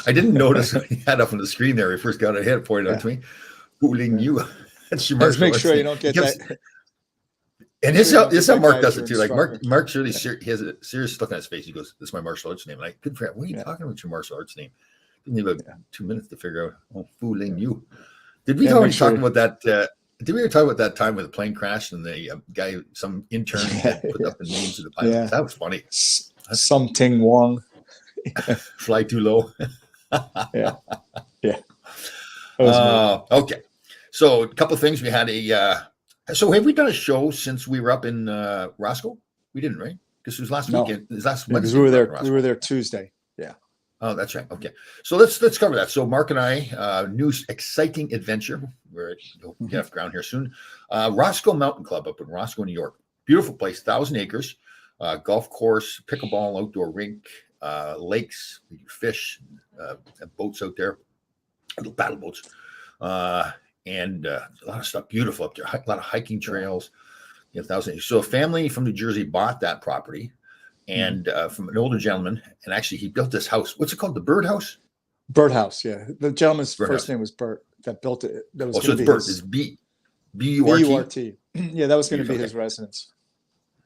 I didn't notice what he had up on the screen there. He first got it, he had pointed out Yeah. to me. Fooling Yeah. you. That's your Let's martial make arts sure you name. don't He get keeps, that. and Make this sure you how don't this get how that Mark guy does as your it too. Like instructor. Mark's really he has a serious look on his face. He goes, "This is my martial arts name." Like, good for him. What are you Yeah. talking about? Your martial arts name? Didn't need about Yeah. 2 minutes to figure out. Oh, fooling Yeah. you. Did we Yeah, already make sure. talk about that? Did we ever talk about that time when the plane crashed and the guy, some intern, Yeah, had put yeah. up the names of the pilots? Yeah. That was funny. Something Wong. Fly too low. Yeah. Yeah. That was me. Okay. So a couple of things. We had so have we done a show since we were up in Roscoe? We didn't, right? Because it was last No. weekend. It was last Because Wednesday. we were up in there. Roscoe. We were there Tuesday. Yeah. Oh, that's right. Okay. So let's cover that. So Mark and I, new exciting adventure. We're you'll get off ground here soon. Roscoe Mountain Club up in Roscoe, New York. Beautiful place, 1,000 acres, golf course, pickleball, outdoor rink, lakes, you can fish, boats out there, little paddle boats, and a lot of stuff. Beautiful up there. A lot of hiking trails. You have 1,000 acres. So a family from New Jersey bought that property. And from an older gentleman, and actually he built this house. What's it called? The Bird House? Birdhouse. Yeah. The gentleman's Bird first House. name was Bert that built it. That was Oh, so going it's to be Burt. It's his B-U-R-T. B-U-R-T. Yeah, that was going to be Okay. his residence.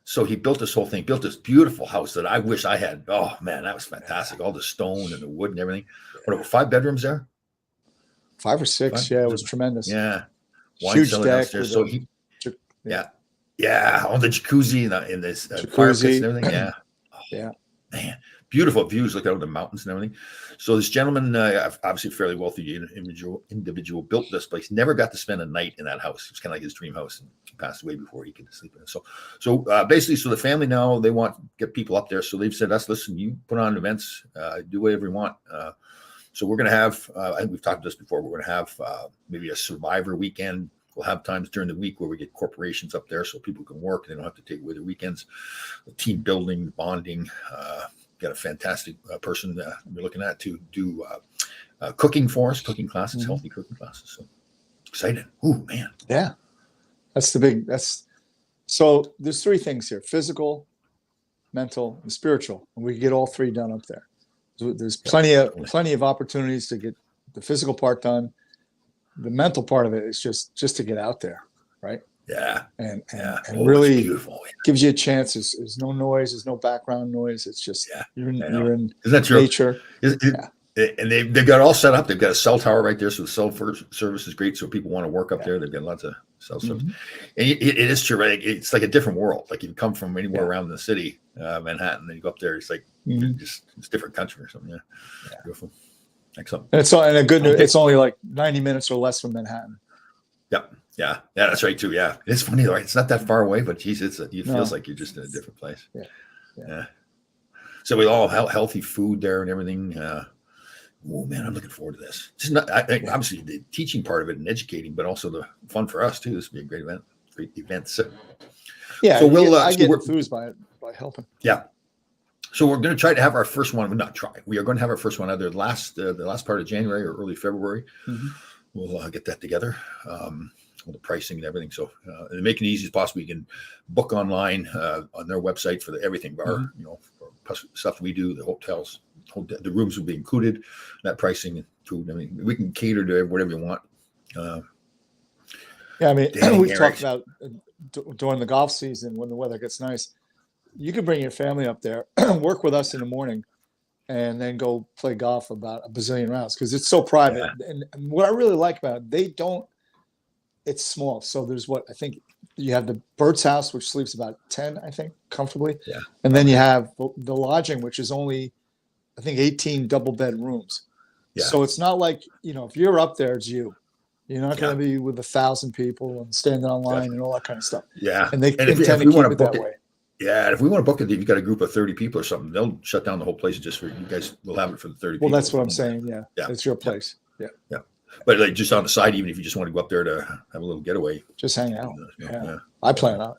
So he built this whole thing, built this beautiful house that I wish I had. Oh man, that was fantastic. All the stone and the wood and everything. What about 5 bedrooms there? 5 or 6. Five? Yeah, it was tremendous. Yeah. Wine Huge cellar deck. downstairs. with So a- yeah, all the jacuzzi in this fire pits Jacuzzi. and everything. Yeah. Yeah. Man, beautiful views. Look out of the mountains and everything. So this gentleman, obviously fairly wealthy individual, built this place. Never got to spend a night in that house. It was kind of like his dream house, and he passed away before he could sleep in it. So basically, so the family now they want to get people up there. So they've said, "Us, listen, you put on events, do whatever you want." So we're going to have. I think we've talked about this before. We're going to have maybe a survivor weekend. We'll have times during the week where we get corporations up there so people can work. They don't have to take away their weekends. Team building, bonding. Got a fantastic person we're looking at to do cooking for us, cooking classes, healthy cooking classes. So excited. Ooh, man. Yeah. So there's 3 things here: physical, mental, and spiritual. And we can get all 3 done up there. So there's plenty of opportunities to get the physical part done. The mental part of it is just to get out there, right? Yeah. And Oh, really it's beautiful. gives you a chance. There's no noise, there's no background noise. It's just you're in Isn't that true? nature. And they've got it all set up. They've got a cell tower right there, so the cell service is great. So people want to work up there. They've got lots of cell service, and it is true. Right? It's like a different world. Like you come from anywhere around the city, Manhattan, then you go up there. It's like it's a different country or something. Yeah. Beautiful. Excellent. And it's only like 90 minutes or less from Manhattan. Yeah, that's right too. Yeah, it's funny, right? It's not that far away, but geez, it feels like you're just in a different place. Yeah. So we all have healthy food there and everything. Oh man, I'm looking forward to this. It's not obviously the teaching part of it and educating, but also the fun for us too. This would be a great event. So we'll I get enthused by it by helping. Yeah. So we're going to try to have our first one. Not try. We are going to have our first one either the last part of January or early February. We'll get that together. All the pricing and everything. So and make it easy as possible. You can book online on their website for everything. Our stuff we do, the hotels, the rooms will be included. That pricing and food. I mean, we can cater to whatever you want. I mean, we've talked about during the golf season when the weather gets nice. You can bring your family up there, work with us in the morning, and then go play golf about a bazillion rounds because it's so private. And what I really like about it, it's small. So there's I think you have the Bird's house, which sleeps about 10, I think, comfortably. Yeah. And then you have the lodging, which is only, I think, 18 double bed rooms. Yeah. So it's not like, if you're up there, it's you. You're not going to be with 1,000 people and standing online and all that kind of stuff. Yeah. And they intend to keep it that way. Yeah, and if we want to book it, if you've got a group of 30 people or something, they'll shut down the whole place just for you guys. We'll have it for the 30 people. Well, that's what I'm saying. Yeah. It's your place. Yeah. But like just on the side, even if you just want to go up there to have a little getaway. Just hang out. I plan out.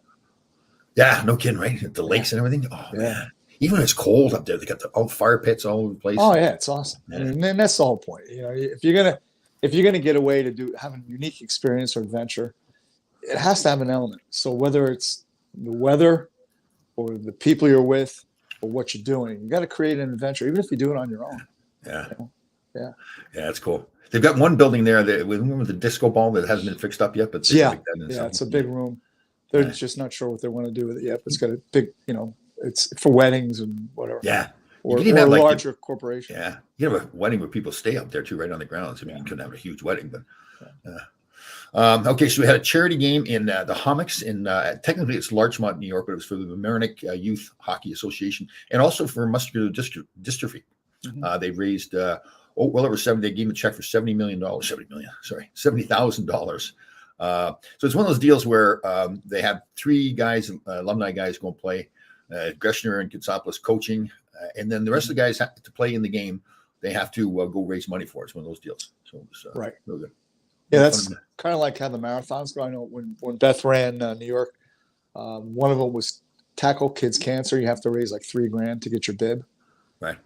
Yeah, no kidding, right? At the lakes and everything. Oh, man. Even when it's cold up there, they got all the fire pits all over the place. Oh, yeah, it's awesome. Yeah. And that's the whole point. If you're gonna get away to have a unique experience or adventure, it has to have an element. So whether it's the weather or the people you're with, or what you're doing. You got to create an adventure, even if you do it on your own. Yeah. Yeah. Yeah, that's cool. They've got one building there that with the disco ball that hasn't been fixed up yet, but they Yeah. like that and Yeah. something. It's a big room. They're Yeah. just not sure what they want to do with it yet. But it's got a big, it's for weddings and whatever. Yeah. Or, could even or have, like, larger corporations. Yeah. You have a wedding where people stay up there too, right on the grounds. I mean, you couldn't have a huge wedding, but okay, so we had a charity game in the Hommocks in technically it's Larchmont, New York, but it was for the Mamaroneck Youth Hockey Association and also for muscular dystrophy. Mhm. They raised well over 70. They gave them a check for $70 million. $70,000. So it's one of those deals where they have three guys, alumni guys, go and play. Greshner and Katsopoulos coaching, and then the rest of the guys have to play in the game. They have to go raise money for it. It's one of those deals. So it's Right. real good. Yeah, that's kind of like how the marathons go. I know when Beth ran New York, one of them was tackle kids cancer. You have to raise like $3,000 to get your bib. Right.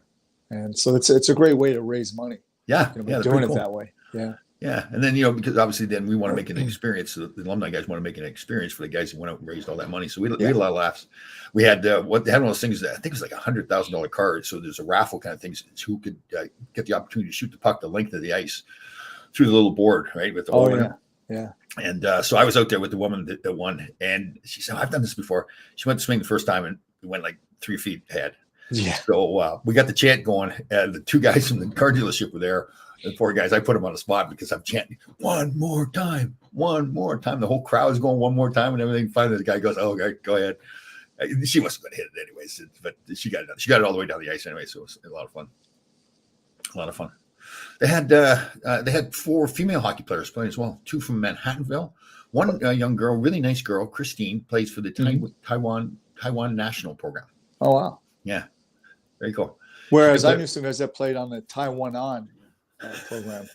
And so it's a great way to raise money. Yeah. By Yeah. doing it that way. Yeah. Yeah. And then, because obviously then we want to make an experience. So the alumni guys want to make an experience for the guys who went out and raised all that money. So we had a lot of laughs. We had they had one of those things that I think it was like $100,000 card. So there's a raffle kind of thing. It's who could get the opportunity to shoot the puck the length of the ice through the little board, right? With the hole in it. Yeah. And so I was out there with the woman that won, and she said, "I've done this before." She went to swing the first time and went like 3 feet ahead. Yeah. So we got the chant going, and the two guys from the car dealership were there. The four guys, I put them on the spot because I'm chanting one more time. The whole crowd is going one more time and everything. Finally, the guy goes, "Oh, okay, go ahead." She wasn't going to hit it anyways, but she got it done. She got it all the way down the ice anyway, so it was a lot of fun. They had 4 female hockey players playing as well. 2 from Manhattanville. One young girl, really nice girl, Christine, plays for the Taiwan national program. Oh wow. Yeah, very cool. Whereas I knew some guys that played on the Taiwan on program.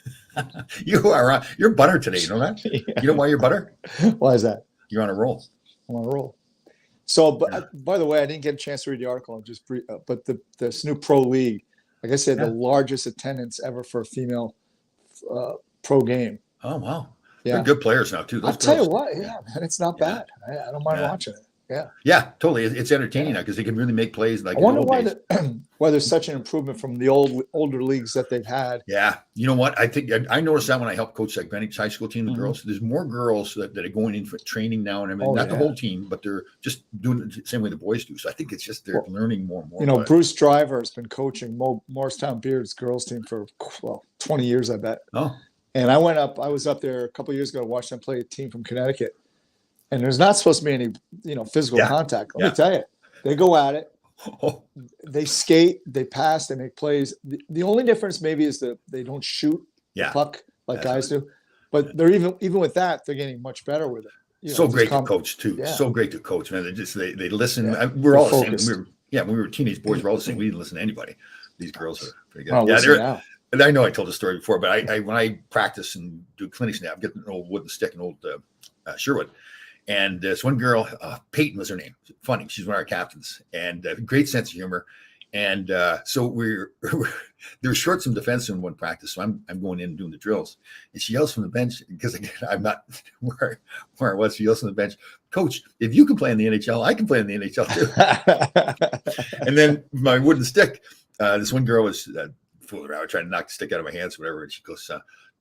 You're butter today. You know that? Yeah. You know why you're butter? Why is that? You're on a roll. I'm on a roll. So, by the way, I didn't get a chance to read the article. But this new pro league, like I said, the largest attendance ever for a female pro game. Oh wow! Yeah, they're good players now too. I'll tell you what, man, it's not bad. I don't mind watching it. Yeah, totally. It's entertaining now because they can really make plays. Like I wonder why there's such an improvement from the older leagues that they've had. Yeah, you know what? I think I noticed that when I helped coach like Greenwich High School team, the girls. There's more girls that are going in for training now and everything. Not the whole team, but they're just doing it the same way the boys do. So I think it's just they're learning more and more. Bruce Driver has been coaching Morristown Beards girls team for 20 years, I bet. Oh. And I was up there a couple of years ago to watch them play a team from Connecticut. And there's not supposed to be any, physical contact. Let me tell you, they go at it. Oh. They skate, they pass, they make plays. The only difference maybe is that they don't shoot the puck like guys do. But they're even with that, they're getting much better with it. So great to coach too. Yeah. So great to coach, man. They listen. Yeah. We're all the same. When we were teenage boys, we're all the same. We didn't listen to anybody. These girls are pretty good. And I know I told the story before, but I when I practice and do clinics now, I'm getting an old wooden stick, an old Sherwood. And this one girl, Peyton was her name. Funny, she's one of our captains, and great sense of humor. And so there were short some defense in one practice. So I'm going in and doing the drills, and she yells from the bench because again I'm not where I was. She yells from the bench, "Coach, if you can play in the NHL, I can play in the NHL too." And then my wooden stick, this one girl was fooling around, trying to knock the stick out of my hands, or whatever. And she goes,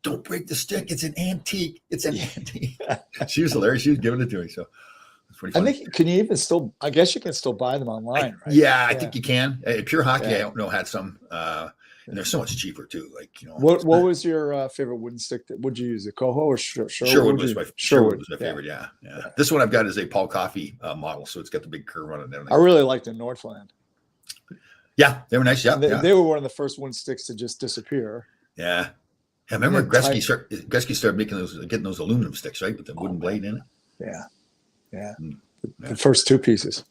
"Don't break the stick. It's an antique. It's an antique." She was hilarious. She was giving it to me. So it's pretty funny. I think, can you even still, I guess you can still buy them online, right? Yeah, I think you can. Pure Hockey, I don't know, had some. And they're so much cheaper too. Like, What was your favorite wooden stick? Would you use a Koho or Sherwood was my favorite. Yeah. This one I've got is a Paul Coffey model. So it's got the big curve on it and everything. I really liked the Northland. Yeah, they were nice. Yeah. They were one of the first wooden sticks to just disappear. Yeah. I remember Gretzky started getting those aluminum sticks, right, with the wooden blade in it. Yeah. The first 2 pieces.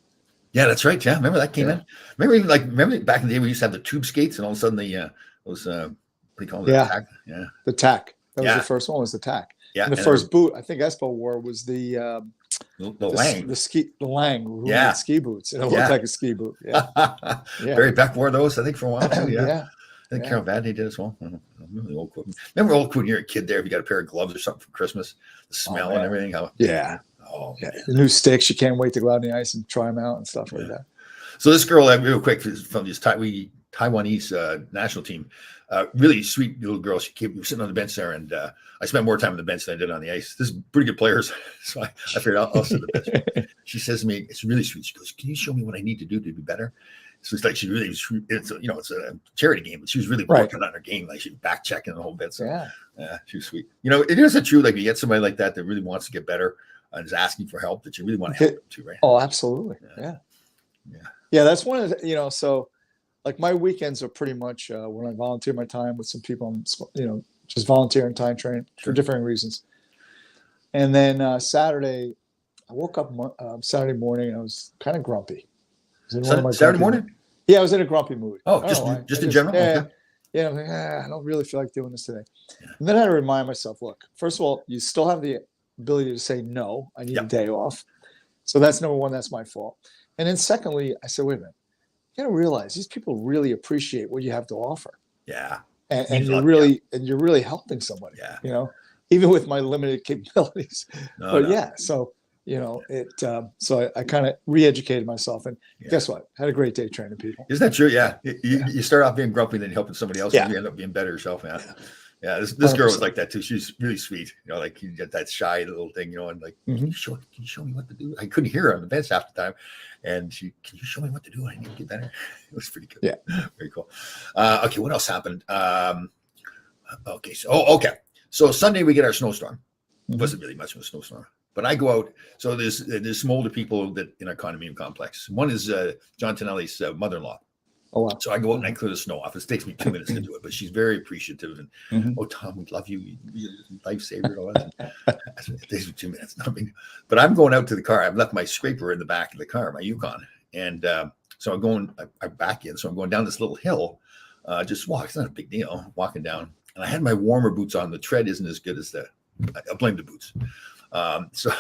Yeah, that's right. Yeah, remember that came in. Remember back in the day we used to have the tube skates, and all of a sudden those what do you call it? Yeah, tack? Yeah, the tack. That was the first one. Was the tack? Yeah, and the first boot I think Espo wore was the Lang. The Lang. Ski boots. And it looked like a ski boot. Yeah. Barry Beck wore those, I think, for a while too. Yeah. I think Carol Vadney did as well. Remember old quote. Remember old quote when you're a kid there, if you got a pair of gloves or something for Christmas, the smell and everything. The new sticks, you can't wait to go out on the ice and try them out and stuff like that. So this girl, real quick, from this Taiwanese national team, really sweet little girl. She came sitting on the bench there, and I spent more time on the bench than I did on the ice. This is pretty good players, so I figured I'll sit on the bench. She says to me, it's really sweet. She goes, "Can you show me what I need to do to be better?" So it's like she really was. It's a charity game, but she was really working on her game. Like she was back checking the whole bit. So yeah, she was sweet. It is true. Like you get somebody like that really wants to get better and is asking for help, that you really want to help them too, right? Oh, absolutely. Yeah. That's one of the, so like my weekends are pretty much when I volunteer my time with some people, just volunteering time training for different reasons. And then Saturday, I woke up Saturday morning and I was kind of grumpy. Saturday morning? Yeah, I was in a grumpy mood. Oh, just in general? Yeah, I'm like, I don't really feel like doing this today. And then I had to remind myself, look, first of all, you still have the ability to say, no, I need a day off. So that's number one, that's my fault. And then secondly, I said, wait a minute, you got to realize these people really appreciate what you have to offer. Yeah. And you're really helping somebody, even with my limited capabilities. So so I kind of re-educated myself, and guess what? Had a great day training people. Isn't that true? Yeah. You start off being grumpy, then helping somebody else, and you end up being better yourself, man. Yeah. This girl was like that too. She's really sweet. Like you get that shy little thing, and like, can you show me what to do? I couldn't hear her on the bench half the time. And can you show me what to do? I need to get better. It was pretty good. Yeah. Very cool. Okay. What else happened? Okay. So Sunday we get our snowstorm. It wasn't really much of a snowstorm. But I go out. So there's some older people that in our condominium complex. One is John Tonelli's mother-in-law. Oh, wow. So I go out and I clear the snow off. It takes me 2 minutes to do it, but she's very appreciative. And oh, Tom, we love you. You're a lifesaver and all that. It takes me 2 minutes. Nothing. But I'm going out to the car. I've left my scraper in the back of the car, my Yukon, and so I'm back in. So I'm going down this little hill. Just walk. It's not a big deal. Walking down, and I had my warmer boots on. The tread isn't as good as I blame the boots. So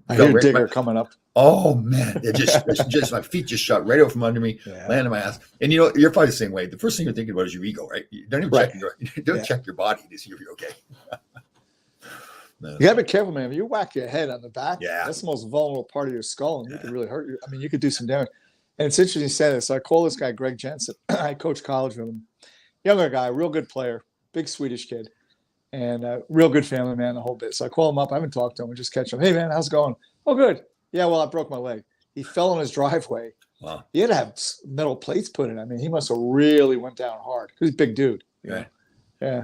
I hear Digger coming up. Oh man, it just my feet just shot right out from under me, landed on my ass. And you're probably the same way. The first thing you're thinking about is your ego, right? You don't even check your body to see if you're okay. You gotta be careful, man. If you whack your head on the back, Yeah. that's the most vulnerable part of your skull, and you can really hurt you. I mean, you could do some damage. And it's interesting you say this. So I call this guy Greg Jensen. I coach college with him. Younger guy, real good player, big Swedish kid, and real good family man, the whole bit. So I call him up. I haven't talked to him. We just catch him. Hey, man, how's it going? Oh, good. Yeah, well, I broke my leg. He fell in his driveway. Wow. He had to have metal plates put in. I mean, he must have really went down hard. He's a big dude. Right. Yeah.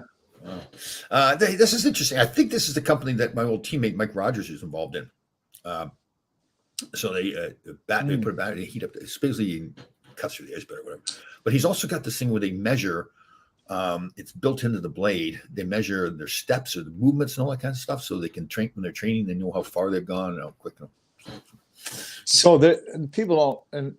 Wow. This is interesting. I think this is the company that my old teammate Mike Rogers is involved in. So they put a battery, heat up. It's basically cuts through the ice, or whatever. But he's also got this thing where they measure. It's built into the blade. They measure their steps or the movements and all that kind of stuff, so they can train when they're training. They know how far they've gone and how quick. So people don't, and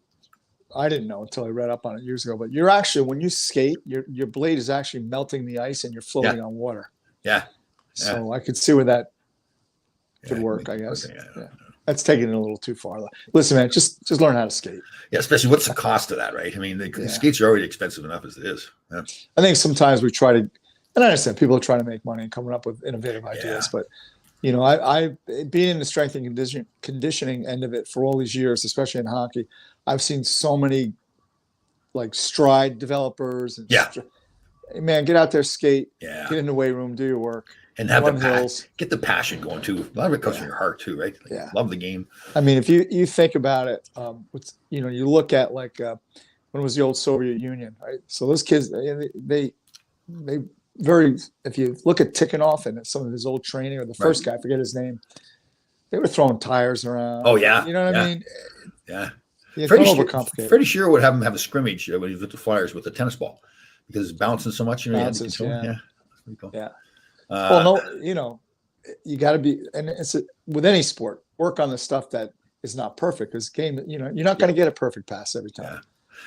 I didn't know until I read up on it years ago. But you're actually, when you skate, your blade is actually melting the ice, and you're floating on water. Yeah. So I could see where that could work. I guess. That's taking it a little too far. Listen, man, just learn how to skate. Yeah, especially what's the cost of that, right? I mean, the skates are already expensive enough as it is. Yeah. I think sometimes we try to, and I understand people are trying to make money and coming up with innovative ideas, but I being in the strength and conditioning end of it for all these years, especially in hockey, I've seen so many like stride developers and man, get out there, skate, get in the weight room, do your work. And have get the passion going too. A lot of it comes from your heart too, right? Like, love the game. I mean, if you think about it, you look at like when it was the old Soviet Union, right? So those kids, they if you look at Tikhonov and some of his old training, or the first guy, I forget his name, they were throwing tires around. Oh yeah, you know what I mean? Yeah. Freddie Shearer would have him have a scrimmage when he was with the Flyers with a tennis ball because it's bouncing so much. Bounces, That's pretty cool. Yeah. Well, no, you got to be, and it's with any sport, work on the stuff that is not perfect. Because game, you're not going to get a perfect pass every time.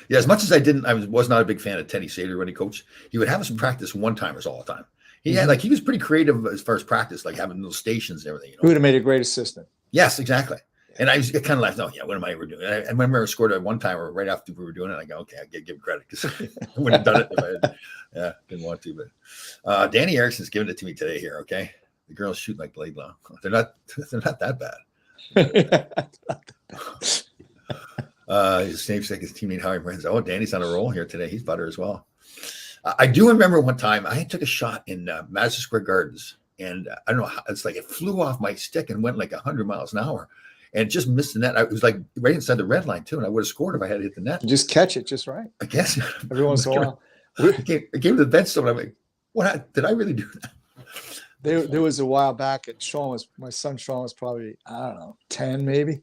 Yeah. As much as I was not a big fan of Teddy Sater when he coached. He would have us practice one-timers all the time. He had he was pretty creative as far as practice, like having those stations and everything. Who would have made a great assistant? Yes, exactly. And I was kind of like, what am I ever doing? I remember I scored a one-timer right after we were doing it. I go, okay, I give him credit because I wouldn't have done it if I didn't want to. But Danny Erickson's giving it to me today here. Okay, the girls shoot like blade long. They're not that bad. His namesake, his teammate Howie Brands. Oh, Danny's on a roll here today. He's butter as well. I do remember one time I took a shot in Madison Square Gardens, and I don't know how, it's like it flew off my stick and went like 100 miles an hour, and just missed the net. I was like right inside the red line too, and I would have scored if I had hit the net. You just catch it just right. I guess Every once in a while. I came to the bench, so I'm like, "What did I really do that?" There was a while back, and my son Sean was probably, I don't know, 10 maybe,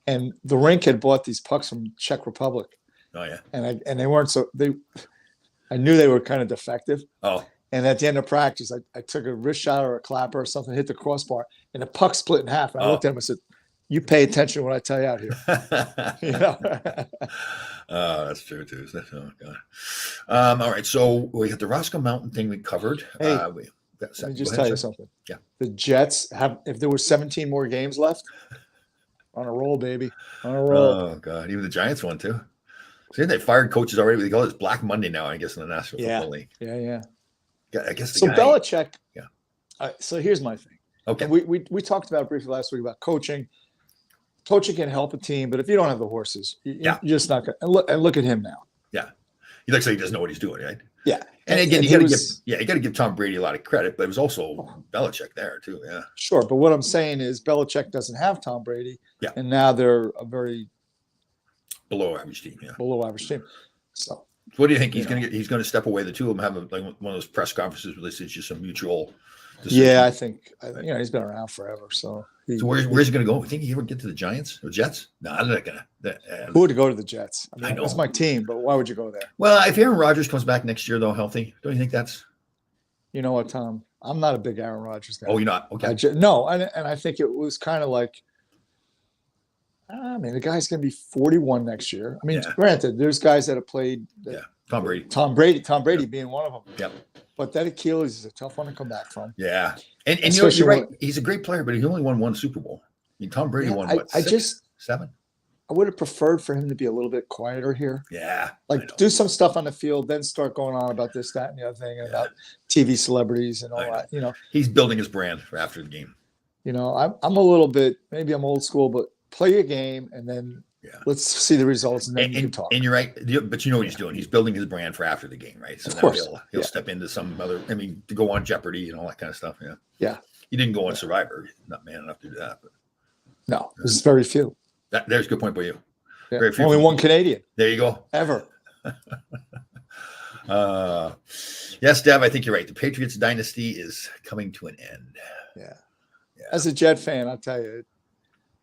and the rink had bought these pucks from Czech Republic, Oh yeah. and they weren't I knew they were kind of defective. Oh. And at the end of practice, I took a wrist shot or a clapper or something, hit the crossbar, and the puck split in half. And I looked at him and said, "You pay attention to what I tell you out here." You know? Oh, that's true too. Oh God. All right. So we got the Roscoe Mountain thing we covered. Hey, Let Let me just tell you something. Yeah. The Jets if there were 17 more games left, on a roll, baby. On a roll. Oh God. Even the Giants won too. See, they fired coaches already. They call it Black Monday now, I guess, in the National Football League. Yeah. I guess So Belichick. Yeah. So here's my thing. Okay. And we talked about it briefly last week about coaching. Coaching can help a team, but if you don't have the horses, you're just not going to. And look at him now. Yeah. He looks like he doesn't know what he's doing, right? Yeah. And again, and you got to give Tom Brady a lot of credit, but it was also Belichick there too. Yeah. Sure, but what I'm saying is Belichick doesn't have Tom Brady. Yeah. And now they're a very Below average team. Yeah. below average team. So What do you think he's going to get? He's going to step away. The two of them have like one of those press conferences where this is just a mutual decision. yeah, I think he's been around forever. So So where's he going to go? You think he ever get to the Giants or Jets? No, they're not going to. who would go to the Jets? I know. That's my team, but why would you go there? Well, if Aaron Rodgers comes back next year though, healthy, don't you think that's? You know what, Tom? I'm not a big Aaron Rodgers guy. Oh, you're not. Okay. No, and I think it was kind of like, I mean, the guy's going to be 41 next year. I mean, Yeah. granted, there's guys that have played. Yeah. Tom Brady. Tom Brady being one of them. Yep. But that Achilles is a tough one to come back from. Yeah. And Especially you're right. He's a great player, but he only won one Super Bowl. I mean, Tom Brady Yeah, won I what? Six, 7? I would have preferred for him to be a little bit quieter here. Yeah. I know. Like do some stuff on the field, then start going on about this, that, and the other thing, and about TV celebrities and all I know. that. He's building his brand for after the game. I'm a little bit, maybe I'm old school, but play your game and then let's see the results and then you can talk. And you're right, but you know what he's doing. He's building his brand for after the game, right? So Of now course. he'll step into some other. I mean, to go on Jeopardy and all that kind of stuff. Yeah. Yeah. He didn't go on Survivor. He's not man enough to do that. But No, there's very few. there's a good point by you. Yeah. Very few. Only one Canadian There you go. ever. Yes, Deb, I think you're right. The Patriots dynasty is coming to an end. Yeah. As a Jet fan, I'll tell you,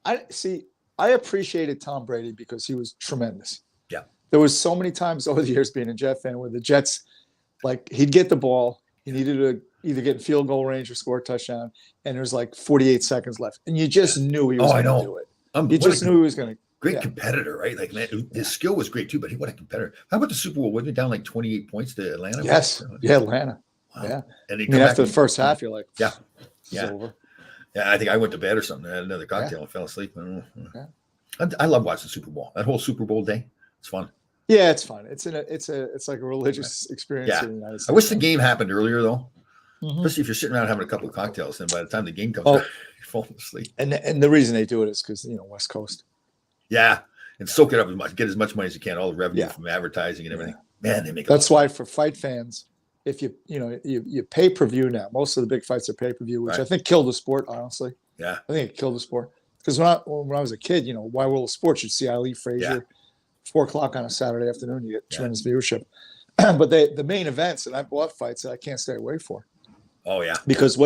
I appreciated Tom Brady because he was tremendous. Yeah. There was so many times over the years being a Jet fan where the Jets, like he'd get the ball, he needed to either get in field goal range or score a touchdown, and there's like 48 seconds left, and you just knew he was going to do it. You just knew he was going to. Great competitor, right? Like man, his skill was great too, but what a competitor! How about the Super Bowl? Wasn't it down like 28 points to Atlanta? Yes, Atlanta. Wow. Yeah, and after the first half, you're like, yeah, over. Yeah. I think I went to bed or something. I had another cocktail and fell asleep. I love watching the Super Bowl. That whole Super Bowl day, it's fun. Yeah, it's fun. It's like a religious experience in the United States. I wish the game happened earlier though. Mm-hmm. Especially if you're sitting around having a couple of cocktails, and by the time the game comes, you're falling asleep. And the reason they do it is because West Coast. Yeah, and soak it up get as much money as you can, all the revenue from advertising and everything. Man, they make. That's why for fight fans, if you pay per view now, most of the big fights are pay per view, which I think killed the sport. Honestly, yeah, I think it killed the sport because when I was a kid, why World of Sports, you'd see Ali Frazier, 4:00 on a Saturday afternoon, you get tremendous viewership. But the main events, and I bought fights that I can't stay away for. Oh yeah, because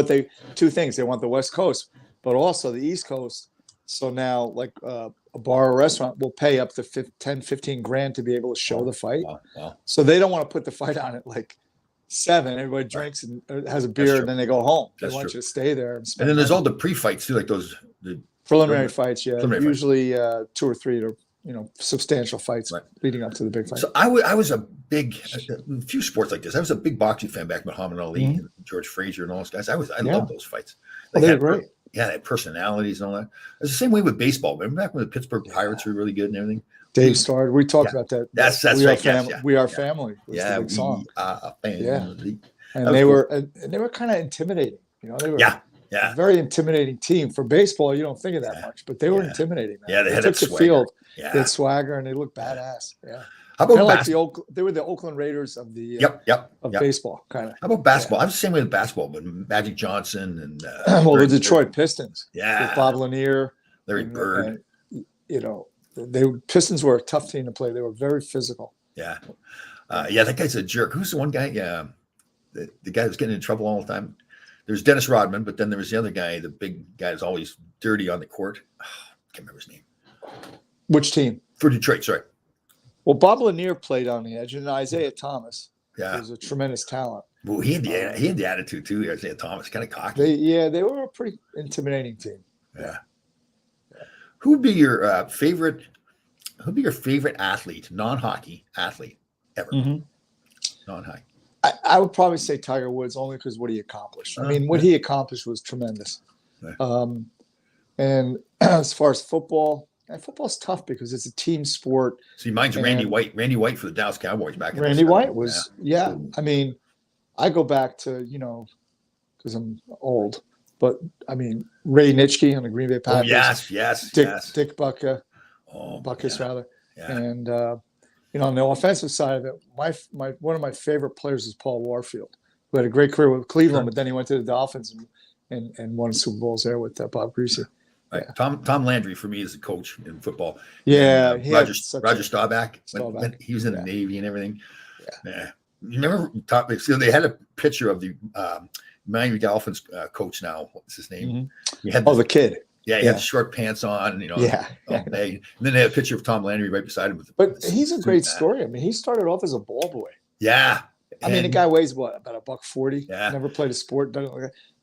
two things, they want the West Coast, but also the East Coast. So now, like a bar or restaurant will pay up to 10-15 grand to be able to show the fight. Wow. So they don't want to put the fight on at like 7. Everybody drinks and has a beer, and then they go home. They want you to stay there and spend. And then there's all the pre-fights too, like those preliminary fights. Yeah, usually 2 or 3 or substantial fights leading up to the big fight. So I was a big, a few sports like this. I was a big boxing fan back, Muhammad Ali, and George Frazier, and all those guys. I loved those fights. They were great. Yeah, they had personalities and all that. It's the same way with baseball. Remember back when the Pittsburgh Pirates were really good and everything? Dave Starr. We talked about that. That's we right. We are family. Yeah, the big song. Family. And they were kind of intimidating. They were. Yeah. Yeah. a very intimidating team. For baseball, you don't think of that much, but they were intimidating. Man. Yeah, they had took that the field. Yeah. They had swagger, and they looked badass. Yeah. How about Like they were the Oakland Raiders of the baseball, kind of. How about basketball? I was the same way with basketball, but Magic Johnson and well, the Detroit Pistons. Yeah. With Bob Lanier, Larry Bird. And, Pistons were a tough team to play. They were very physical. Yeah. That guy's a jerk. Who's the one guy? Yeah. The guy who's getting in trouble all the time. There's Dennis Rodman, but then there was the other guy, the big guy who's always dirty on the court. Oh, I can't remember his name. Which team? For Detroit, sorry. Well, Bob Lanier played on the edge, and Isaiah Thomas was a tremendous talent. Well, he had the attitude too. Isaiah Thomas, kind of cocky. They were a pretty intimidating team. Yeah. Who would be your favorite? Who'd be your favorite athlete, non-hockey athlete ever? Mm-hmm. Non-hockey. I would probably say Tiger Woods, only because what he accomplished. I mean, what he accomplished was tremendous. Right. And as far as football. And football's tough because it's a team sport. See, mine's Randy White. Randy White for the Dallas Cowboys back in the Randy White was, I mean, I go back to, because I'm old, but I mean, Ray Nitschke on the Green Bay Packers. Oh, yes. Dick Butkus, rather. Yeah. And, on the offensive side of it, my one of my favorite players is Paul Warfield, who had a great career with Cleveland, but then he went to the Dolphins and won Super Bowls there with Bob Greasy. Right. Yeah. Tom Landry for me is a coach in football. Yeah. And, Roger Staubach. When he was in the Navy and everything. Yeah. You remember they had a picture of the Miami Dolphins coach now. What's his name? Mm-hmm. He had the kid. Yeah, he had short pants on, and then they had a picture of Tom Landry right beside him. But he's a great story. I mean, he started off as a ball boy. Yeah. I mean, the guy weighs about $140. Yeah. Never played a sport.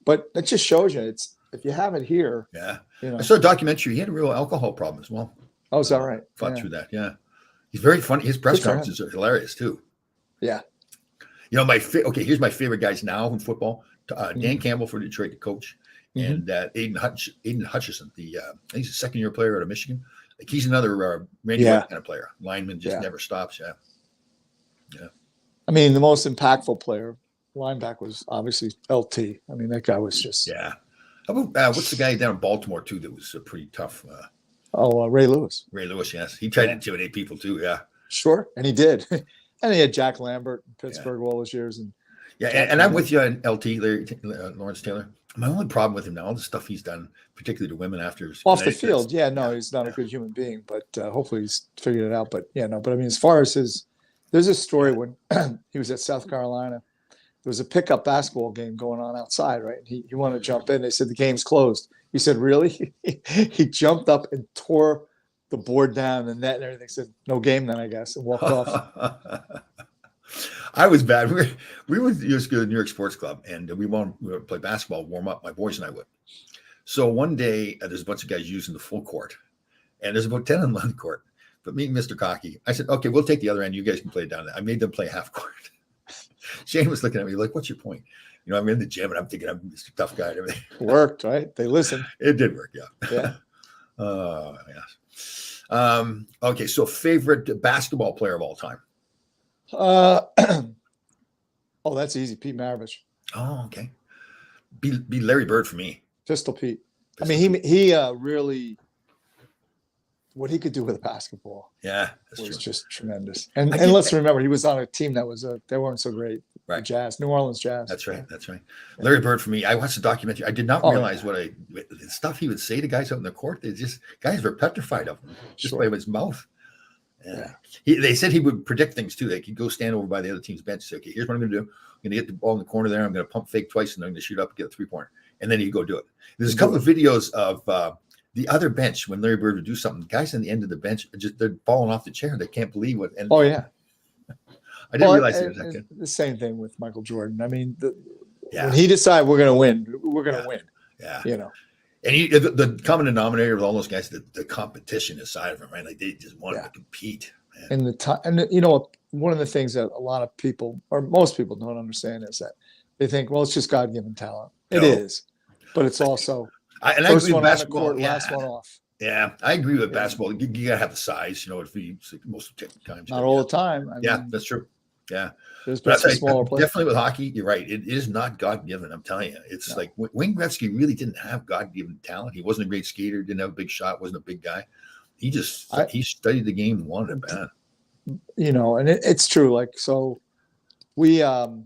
But it just shows you if you have it here. Yeah. I saw a documentary. He had a real alcohol problem as well. Oh, is that right? Fought through that. Yeah. He's very funny. His press conferences are hilarious too. Yeah. Here's my favorite guys now in football. Dan Campbell for Detroit, the coach, and Aiden Hutchison, he's a second-year player out of Michigan. Like he's another Randy White kind of player. Lineman just never stops. Yeah. Yeah. I mean, the most impactful player, linebacker, was obviously LT. I mean, that guy was just. Yeah. How about what's the guy down in Baltimore too that was pretty tough? Ray Lewis. Ray Lewis, yes, he tried to intimidate people too. Yeah. Sure, and he did. And he had Jack Lambert in Pittsburgh all those years, and I'm with you on LT, Lawrence Taylor. My only problem with him now, all the stuff he's done, particularly to women after off the field. He's not a good human being, but hopefully he's figured it out. But I mean, as far as there's a story when he was at South Carolina. There was a pickup basketball game going on outside, right? He wanted to jump in. They said the game's closed. He said, "Really?" He jumped up and tore the board down, the net and everything. Said, "No game then, I guess," and walked off. I was bad. We used to go to the New York Sports Club, and we would play basketball, warm up. My boys and I would. So one day, there's a bunch of guys using the full court, and there's about 10 on one court. But me and Mr. Cocky, I said, "Okay, we'll take the other end. You guys can play down there." I made them play half court. Shane was looking at me like, "What's your point?" I'm in the gym and I'm thinking I'm Mr. Tough Guy and everything. Worked, right? They listened. It did work, yeah. Okay, so favorite basketball player of all time? That's easy. Pete Maravich. Oh, okay. Be Larry Bird for me. Pistol Pete. I mean, he really what he could do with a basketball. Yeah, was just tremendous. And let's remember, he was on a team that was they weren't so great. Right. Jazz, New Orleans Jazz. That's right. Larry Bird for me. I watched the documentary. I did not realize the stuff he would say to guys out in the court. Guys were petrified of him just by his mouth. Yeah. They said he would predict things too. Like he'd go stand over by the other team's bench and say, "Okay, here's what I'm going to do. I'm going to get the ball in the corner there. I'm going to pump fake twice, and I'm going to shoot up and get a 3-pointer." And then he'd go do it. There's a couple of videos of the other bench when Larry Bird would do something. Guys on the end of the bench they're falling off the chair. They can't believe what. Oh yeah. I didn't realize it was that good. The same thing with Michael Jordan. I mean, when he decided we're going to win, we're going to win. Yeah. And the common denominator of all those guys, the competition inside of them, right? Like they just wanted to compete. Man. And one of the things that a lot of people or most people don't understand is that they think, well, it's just God-given talent. It is, but it's also first one on the court, last one off. Yeah, I agree with basketball. You gotta have the size, most of the times. Not all the time. That's true. Yeah. There's But been I'll tell some smaller you, players. definitely with hockey, you're right. It is not God given. I'm telling you, it's No. like Wayne Gretzky really didn't have God given talent. He wasn't a great skater, didn't have a big shot, wasn't a big guy. He just he studied the game, wanted it bad. And it's true. Like, so we 4-day,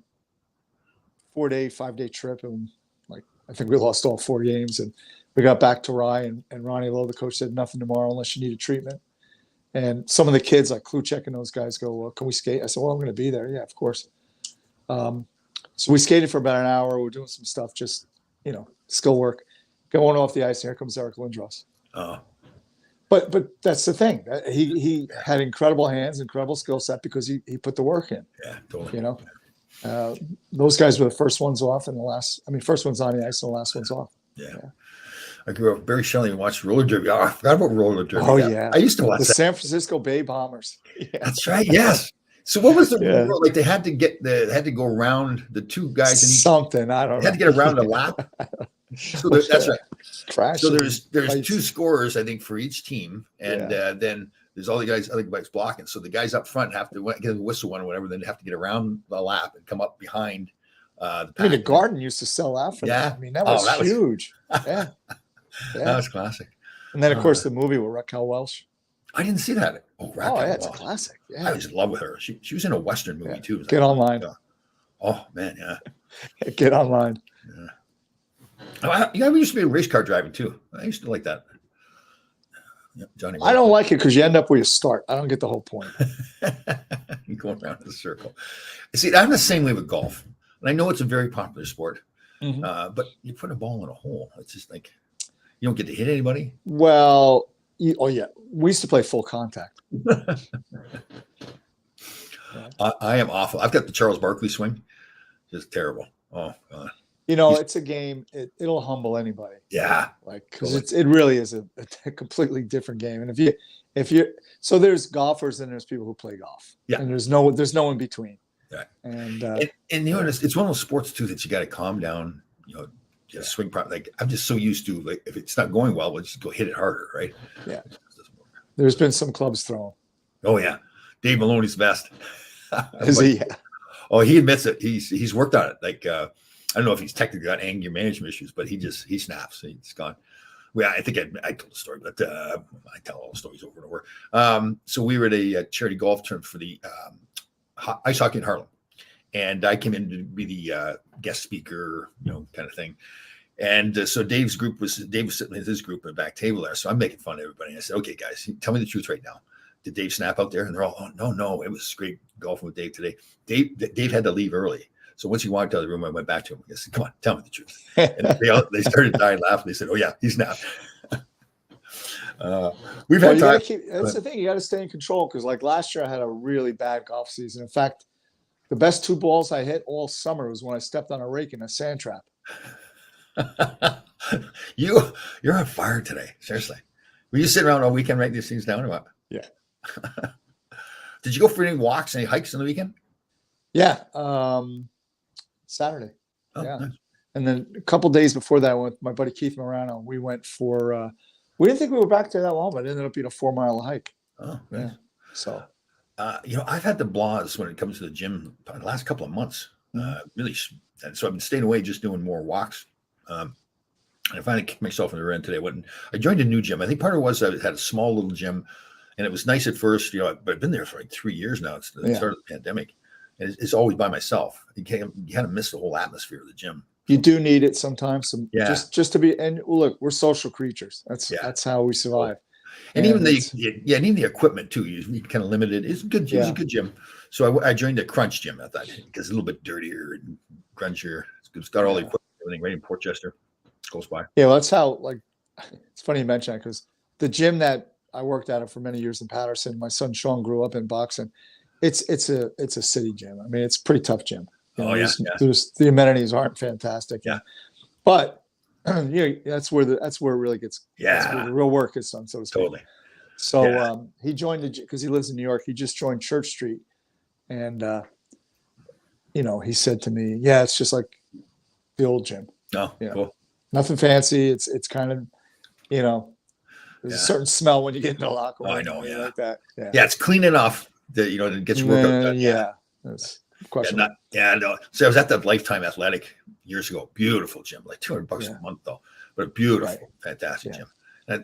5-day trip, and like I think we lost all 4 games, and we got back to Rye, and Ronnie Lowe, the coach, said nothing tomorrow unless you need a treatment. And some of the kids like Kluchek and those guys go, well, can we skate? I said, well, I'm going to be there. Yeah, of course. So we skated for about an hour. We're doing some stuff, just, skill work. Going off the ice, here comes Eric Lindros. Oh, But that's the thing. He had incredible hands, incredible skill set because he put the work in. yeah, totally. Those guys were the first ones off, and first one's on the ice and the last one's off. Yeah. I grew up Barry Shelley and watched roller derby. Oh, I forgot about roller derby. Oh, yeah. I used to watch the that. San Francisco Bay Bombers. Yeah. That's right. Yes. So what was the Yeah. rule? Like they had to go around the two guys and Something. I don't know. had to get around the lap. So that's right. Crash. So there's fights. 2 scorers, I think, for each team, and then there's all the other guys blocking. So the guys up front have to get a whistle one or whatever, then they have to get around the lap and come up behind the pack. the Garden used to sell out for that. That was huge. Yeah. That was classic. And then, of course, the movie with Raquel Welch. I didn't see that. Raquel It's a Welch. classic. I Yeah. was in love with her. She was in a Western movie too. Get online. Oh man, yeah. Get online. We used to be a race car driving too. I used to like that. Yeah, Johnny. I don't like it because you end up where you start. I don't get the whole point. You go around in a circle. See, I'm the same way with golf, and I know it's a very popular sport, but you put a ball in a hole. It's just like you don't get to hit anybody. Well, we used to play full contact. I am awful. I've got the Charles Barkley swing, just terrible. Oh God. It's a game. It'll humble anybody. Yeah, because it really is a completely different game. And if you so there's golfers and there's people who play golf. Yeah, and there's no in between. Right. And it's one of those sports too that you got to calm down. Just swing properly. Like I'm just so used to, like, if it's not going well, we'll just go hit it harder, right? Yeah. There's been some clubs thrown. Oh yeah, Dave Maloney's best. Is he? Yeah. Oh, he admits it. He's worked on it. Like I don't know if he's technically got anger management issues, but he snaps. He's gone. Well, I think I told the story, but I tell all the stories over and over. So we were at a charity golf tournament for the ice hockey in Harlem, and I came in to be the guest speaker, kind of thing. And so Dave was sitting in his group at the back table there. So I'm making fun of everybody. And I said, okay, guys, tell me the truth right now. Did Dave snap out there? And they're all, oh, no, it was great golfing with Dave today. Dave had to leave early. So once he walked out of the room, I went back to him. I said, come on, tell me the truth. And they started dying laughing. They said, oh, yeah, he snapped. We've had time. That's the thing. You got to stay in control because, like, last year I had a really bad golf season. In fact, the best 2 balls I hit all summer was when I stepped on a rake in a sand trap. You're on fire today. Seriously. Were you sitting around all weekend writing these things down or what? Yeah. Did you go for any walks, any hikes on the weekend? Yeah. Saturday. Yeah. Nice. And then a couple of days before that, I went with my buddy Keith Morano. We went for, we didn't think we were back there that long, but it ended up being a 4-mile hike. Oh, yeah. Nice. So, I've had the blahs when it comes to the gym the last couple of months, really. And so I've been staying away, just doing more walks. And I finally kicked myself in the rear end today. I joined a new gym. I think part of it was I had a small little gym, and it was nice at first, but I've been there for like 3 years now. It's the start of the pandemic. And it's always by myself. You kind of miss the whole atmosphere of the gym. You do need it sometimes. Just to be, and look, we're social creatures. That's how we survive. And even the equipment too. You kind of limited. It's good. It's a good gym. So I joined a Crunch gym at that because it's a little bit dirtier and grungier. It's got all the equipment, everything right in Port Chester. Close by. Yeah, well, that's how. Like, it's funny you mention that because the gym that I worked at for many years in Patterson, my son Sean grew up in boxing. It's a city gym. I mean, it's a pretty tough gym. The amenities aren't fantastic. Yeah, but that's where it really gets. Yeah, that's where the real work is done, so to speak. Totally. So he joined because he lives in New York. He just joined Church Street, and he said to me, "Yeah, it's just like the old gym. Oh, cool. Nothing fancy. It's kind of, there's a certain smell when you get into the locker room. I know, like that. Yeah, it's clean enough that it gets your workout done. Yeah. That's Yeah, questionable. no. So I was at the Lifetime Athletic years ago. Beautiful gym, like $200 Yeah. a month though, but a beautiful, Right. fantastic Yeah. gym.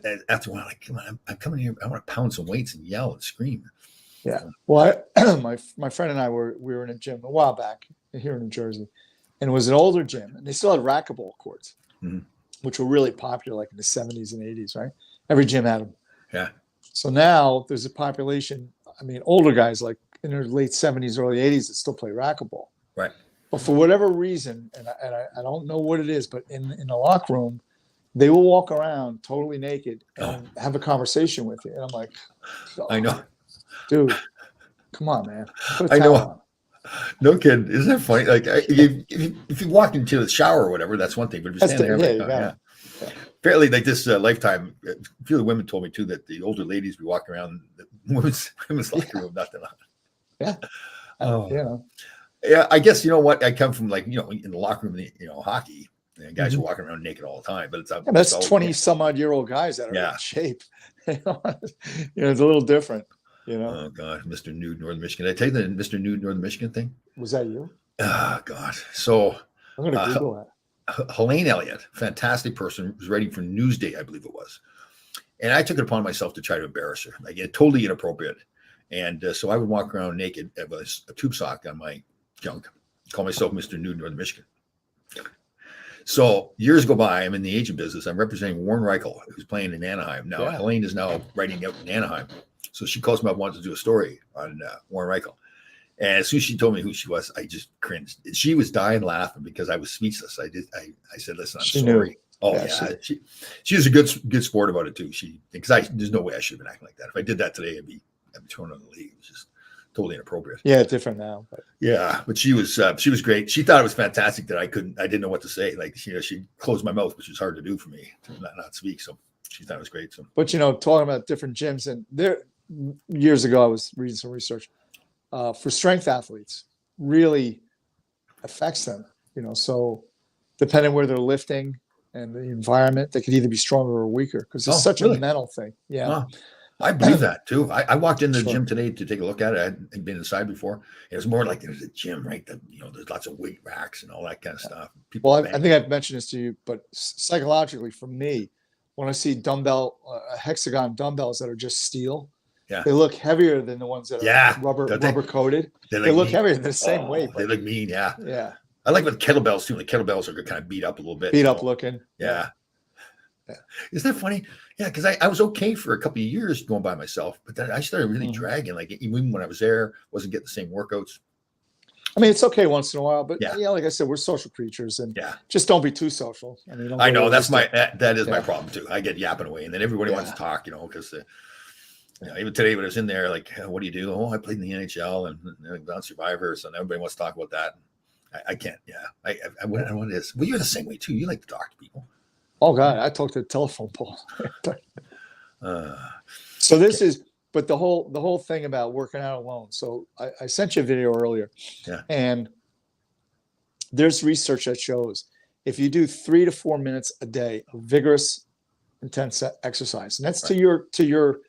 And after a while, like, come on, I'm coming here. I want to pound some weights and yell and scream. Yeah. Well, my friend and I we were in a gym a while back here in New Jersey, and it was an older gym, and they still had racquetball courts, Mhm. which were really popular, like in the 70s and 80s, right? Every gym had them. Yeah. So now there's a population. I mean, older guys like in their late 70s, early 80s that still play racquetball. Right. But for whatever reason, and I don't know what it is, but in the locker room, they will walk around totally naked and have a conversation with you. And I'm like, I know. dude, come on, man. Put a I towel know. on. No kidding. Isn't that funny? Like, if you walk into the shower or whatever, that's one thing. But if you That's stand there, yeah, like, you got it. yeah. Apparently, like this Lifetime, a few of the women told me too that the older ladies be walking around the women's locker room, nothing on. Yeah. Oh. You know, Yeah, I guess you know what I come from, like, you know, in the locker room, hockey, and guys Mhm. are walking around naked all the time. But yeah, that's all- 20 some odd year old guys that are Yeah. in shape. You know, it's a little different. You know, Oh God, Mr. Nude, Northern Michigan. Did I tell you the Mr. Nude, Northern Michigan thing? was that you? Oh God. So I'm going to Google that. Helene Elliott, fantastic person, was writing for Newsday, I believe it was. And I took it upon myself to try to embarrass her, like totally inappropriate. And so I would walk around naked with a tube sock on my junk, call myself Mr. Nude, Northern Michigan. So years go by, I'm in the agent business. I'm representing Warren Reichel, who's playing in Anaheim. Now, Yeah. Helene is now writing out in Anaheim. So she calls me up, wants to do a story on Warren Reichel. And as soon as she told me who she was, I just cringed. She was dying laughing because I was speechless. I said, listen, I'm She sorry. knew. Oh Yeah, yeah, she was a good sport about it too. There's no way I should have been acting like that. If I did that today, I'd be thrown out of the league. It was just totally inappropriate. Yeah, different now. But Yeah, but she was great. She thought it was fantastic that I didn't know what to say. Like, she closed my mouth, which was hard to do for me to not speak. So she thought it was great. So talking about different gyms, and there years ago, I was reading some research for strength athletes really affects them. So depending where they're lifting and the environment, they could either be stronger or weaker because it's such really? a mental thing. Yeah. Wow. I believe that too. I walked in the Sure. gym today to take a look at it. I hadn't been inside before. It was more like there's a gym, right? That, there's lots of weight racks and all that kind of stuff. People. Well, I think I've mentioned this to you, but psychologically, for me, when I see hexagon dumbbells that are just steel, Yeah. they look heavier than the ones that are rubber coated. They look mean. heavy. They're the same weight. They look mean. Yeah. Yeah. I like with kettlebells too. The kettlebells are kind of beat up a little bit. Beat up looking. Yeah. Isn't that funny? Yeah, because I was okay for a couple of years going by myself, but then I started really dragging. Like, even when I was there, wasn't getting the same workouts. I mean, it's okay once in a while, but Yeah. like I said, we're social creatures, and Yeah. just don't be too social. I mean, don't I go know that's overboard. that is my Yeah. problem too. I get yapping away, and then everybody wants Yeah. to talk, because even today when I was in there, like, what do you do? Oh, I played in the NHL and on Survivor, so everybody wants to talk about that. I can't. Yeah, I don't know what it is. Well, you're the same way too. You like to talk to people. Oh God, I talked to the telephone pole. Uh, So this is, but the whole thing about working out alone. So I sent you a video earlier, Yeah. and there's research that shows if you do 3 to 4 minutes a day of vigorous, intense exercise, and that's to your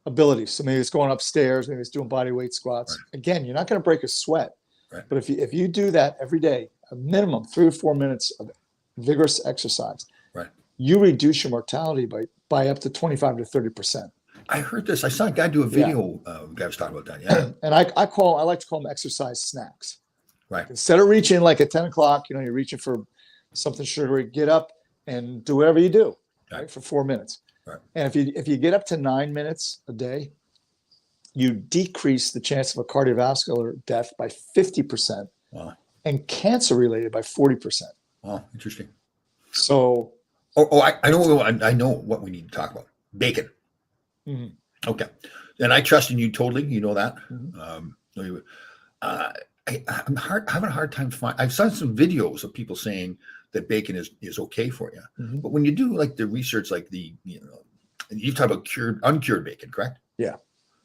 abilities. So maybe it's going upstairs, maybe it's doing body weight squats. Right. Again, you're not going to break a sweat, Right. but if you do that every day, a minimum 3 or 4 minutes of vigorous exercise, Right. you reduce your mortality by up to 25 to 30%. I heard this. I saw a guy do a video. Guy was talking about that. Yeah. And I like to call them exercise snacks. Right. Instead of reaching like at 10 o'clock, you're reaching for something sugary, get up and do whatever you do, right, for 4 minutes. Right. And if you get up to 9 minutes a day, you decrease the chance of a cardiovascular death by 50%. Wow. And cancer related by 40%. Oh, interesting. So. I know what we need to talk about. Bacon. Mm-hmm. Okay. And I trust in you totally. You know that. Mm-hmm. I'm having a hard time I've seen some videos of people saying that bacon is okay for you. Mm-hmm. But when you do like the research, like and you talk about uncured bacon, correct? Yeah.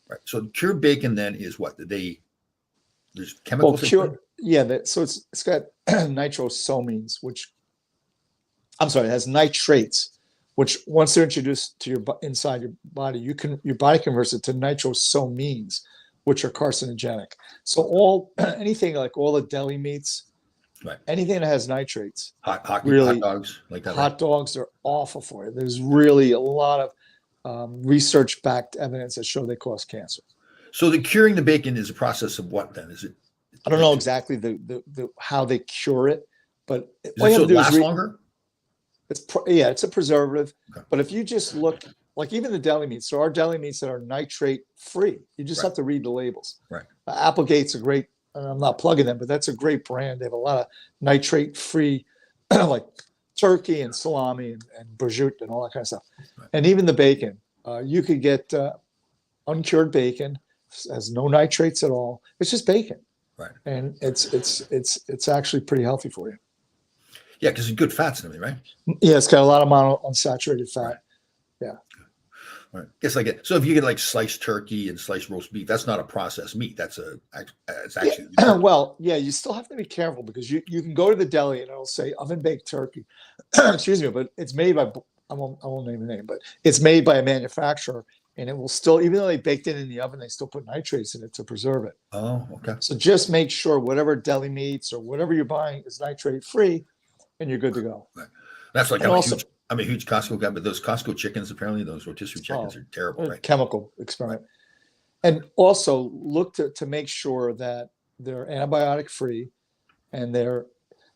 Right. So cured bacon then is what? There's chemicals? Well, so it's got nitrosamines, which it has nitrates, which once they're introduced to inside your body, your body converts it to nitrosamines, which are carcinogenic. So all anything like all the deli meats, Right. anything that has nitrates, Hot really, dogs like that. hot dogs are awful for you. There's really a lot of research-backed evidence that show they cause cancer. So the curing the bacon is a process of what then? Is it? I don't know exactly the how they cure it, but Is all it you so have it to do is lasts longer? it's a preservative. Okay. But if you just look, like even the deli meats, so our deli meats that are nitrate free, you just Right. have to read the labels. Right. Applegate's a great, and I'm not plugging them, but that's a great brand. They have a lot of nitrate free, like turkey and salami and prosciutto and all that kind of stuff. Right. And even the bacon, you could get uncured bacon, has no nitrates at all. It's just bacon. Right. And it's actually pretty healthy for you. Yeah, because it's good fats and everything, right? Yeah, it's got a lot of monounsaturated fat. Right. Yeah. Right. Guess like it. So if you get like sliced turkey and sliced roast beef, that's not a processed meat. It's actually Well, yeah, you still have to be careful because you can go to the deli and it'll say oven baked turkey. Excuse me, but it's made by I won't name the name, but it's made by a manufacturer and it will still, even though they baked it in the oven, they still put nitrates in it to preserve it. Oh, okay. So just make sure whatever deli meats or whatever you're buying is nitrate free and you're good to go. Right. That's like And also- I'm a huge Costco guy, but those Costco chickens, apparently those rotisserie chickens Oh, are terrible, right? Chemical experiment. And also look to make sure that they're antibiotic free and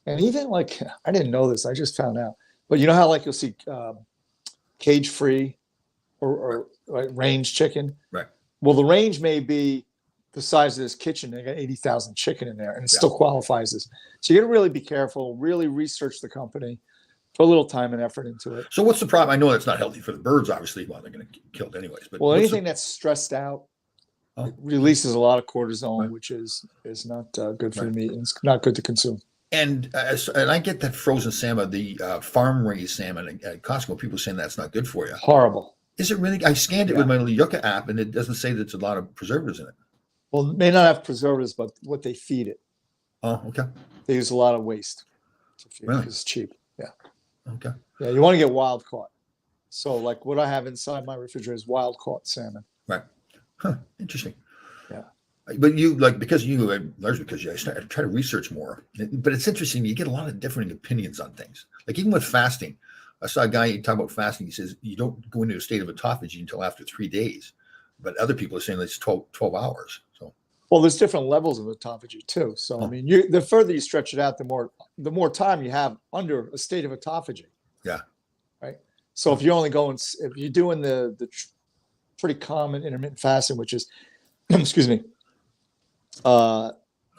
even like, I didn't know this, I just found out, but you know how like you'll see cage free or like range chicken? Right. Well, the range may be the size of this kitchen. They got 80,000 chicken in there and it Yeah. still qualifies as. So you got to really be careful, really research the company, put a little time and effort into it. So what's the problem? I know that's not healthy for the birds, obviously. Well, they're going to get killed anyways. But Well, what's anything that's stressed out it releases a lot of cortisone, Right. which is not good for Right. the meat and it's not good to consume. and I get that frozen salmon, the farm raised salmon at Costco. People saying that's not good for you. Horrible. Is it really? I scanned it with my little Yucca app, and it doesn't say that there's a lot of preservatives in it. Well, it may not have preservatives, but what they feed it, Oh, okay, they use a lot of waste to feed it Really? 'cause it's cheap. Yeah. okay. Yeah. You want to get wild caught. So like what I have inside my refrigerator is wild caught salmon. Right. Huh. Interesting. Yeah. But you largely because I try to research more. But it's interesting. You get a lot of differing opinions on things. Like even with fasting, I saw a guy talk about fasting. He says you don't go into a state of autophagy until after 3 days. But other people are saying it's 12 hours. So Well, there's different levels of autophagy too. So I mean, the further you stretch it out, the more time you have under a state of autophagy. Yeah. Right. So if you're doing the pretty common intermittent fasting, which is, excuse me, like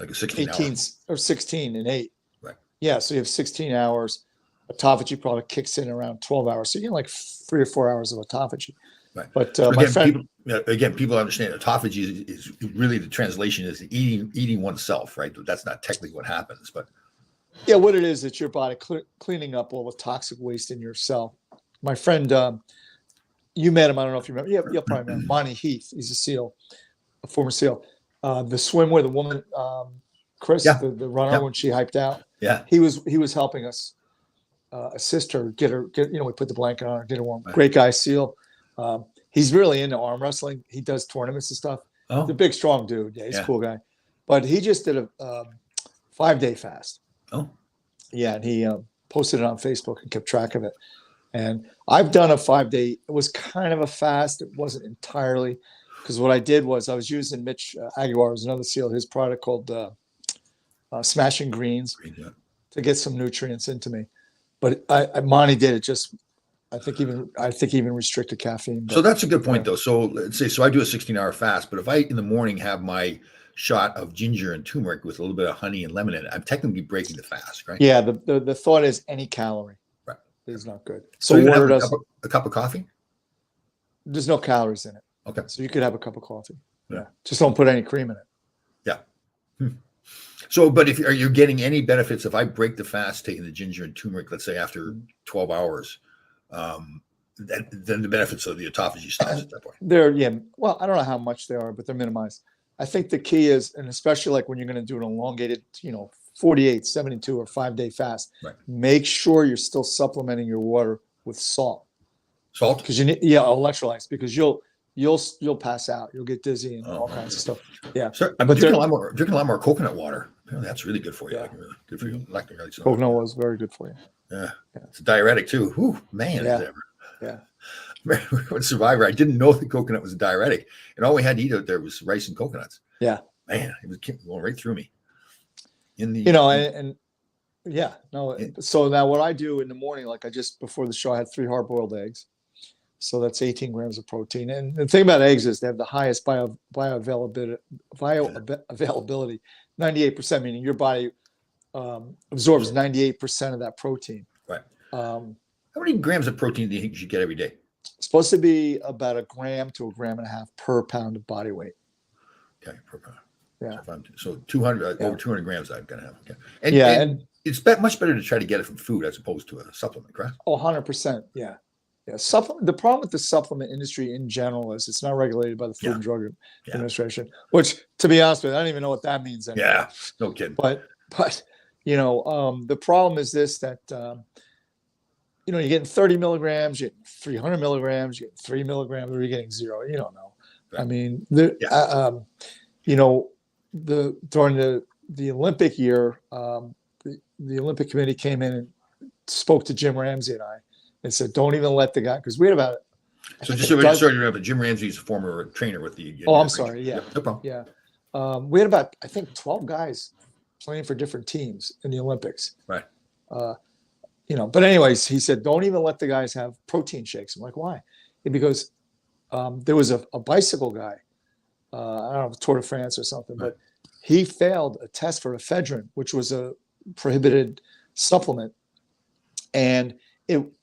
a 16 18 hours. or 16 and 8. Right. Yeah. So you have 16 hours. Autophagy probably kicks in around 12 hours. So you get like 3 or 4 hours of autophagy. Right. But So my friend, people understand autophagy is really the translation is eating oneself, right? That's not technically what happens, but yeah, what it is, it's your body cleaning up all the toxic waste in your cell. My friend, you met him. I don't know if you remember. Yeah, you'll probably remember. Monty Heath. He's a SEAL, a former SEAL. The swimwear, the woman, Chris, Yeah. the runner, Yeah. when she hyped out, yeah, he was helping us assist her, get we put the blanket on her, get her warm. Right. Great guy, SEAL. He's really into arm wrestling. He does tournaments and stuff. oh, The big, strong dude. Yeah, he's Yeah. a cool guy. But he just did a 5-day fast. oh, Yeah, and he posted it on Facebook and kept track of it. And I've done a 5-day. It was kind of a fast. It wasn't entirely, because what I did was I was using Mitch Aguilar, was another SEAL, his product called Smashing Greens yeah. to get some nutrients into me. But Monty did it just. I think even restricted caffeine. So that's a good point, though. So let's say, I do a 16-hour fast, but if I in the morning have my shot of ginger and turmeric with a little bit of honey and lemon in it, I'm technically breaking the fast, right? Yeah, the thought is any calorie Right. is not good. So So you can water have does. a cup of coffee. There's no calories in it. Okay. So you could have a cup of coffee. Yeah. Yeah. Just don't put any cream in it. So, but are you getting any benefits if I break the fast, taking the ginger and turmeric, let's say after 12 hours, then the benefits of the autophagy stops at that point? Well, I don't know how much they are, but they're minimized. I think the key is, and especially like when you're going to do an elongated, 48, 72 or 5-day fast, Right. make sure you're still supplementing your water with salt Salt? because you need, electrolytes, because you you'll pass out. You'll get dizzy and all kinds of stuff. Yeah. So I'm But drinking they're- a lot more coconut water. Apparently that's really good for you. Yeah. Like, really good for you. Electrolytes. Coconut was very good for you. Yeah. It's a diuretic too. Whew, man, Yeah. is it ever. Yeah. With Survivor, I didn't know that coconut was a diuretic, and all we had to eat out there was rice and coconuts. Yeah. Man, it was going right through me. In the And yeah, no. Yeah. So now what I do in the morning, like I just before the show, I had 3 hard-boiled eggs. So that's 18 grams of protein. And the thing about eggs is they have the highest bioavailability, 98%, meaning your body absorbs 98% of that protein. Right. Um, How many grams of protein do you think you should get every day? supposed to be about 1 gram to 1.5 grams per pound of body weight. Okay, per pound. Yeah. So 200 Yeah. over 200 grams I'm gonna have. Okay. And it's much better to try to get it from food as opposed to a supplement, correct? 100%. Yeah. Yeah. Supplement. The problem with the supplement industry in general is it's not regulated by the Food Yeah. and Drug Yeah. Administration, which, to be honest with you, I don't even know what that means anymore. Yeah, no kidding. But the problem is this, that you're getting 30 milligrams, you're getting 300 milligrams, you're getting 3 milligrams, or you're getting 0. You don't know. Right. I mean, during the Olympic year, the Olympic committee came in and spoke to Jim Ramsey and I and said, don't even let the guy, because we had about. So just so we sorry to interrupt, but Jim Ramsey's a former trainer with the. Oh, I'm sorry. Yeah. No problem. Yeah. We had about, I think, 12 guys playing for different teams in the Olympics. Right. But anyways, he said, don't even let the guys have protein shakes. I'm like, why? Because there was a bicycle guy, I don't know, Tour de France or something, Right. but he failed a test for ephedrine, which was a prohibited supplement. And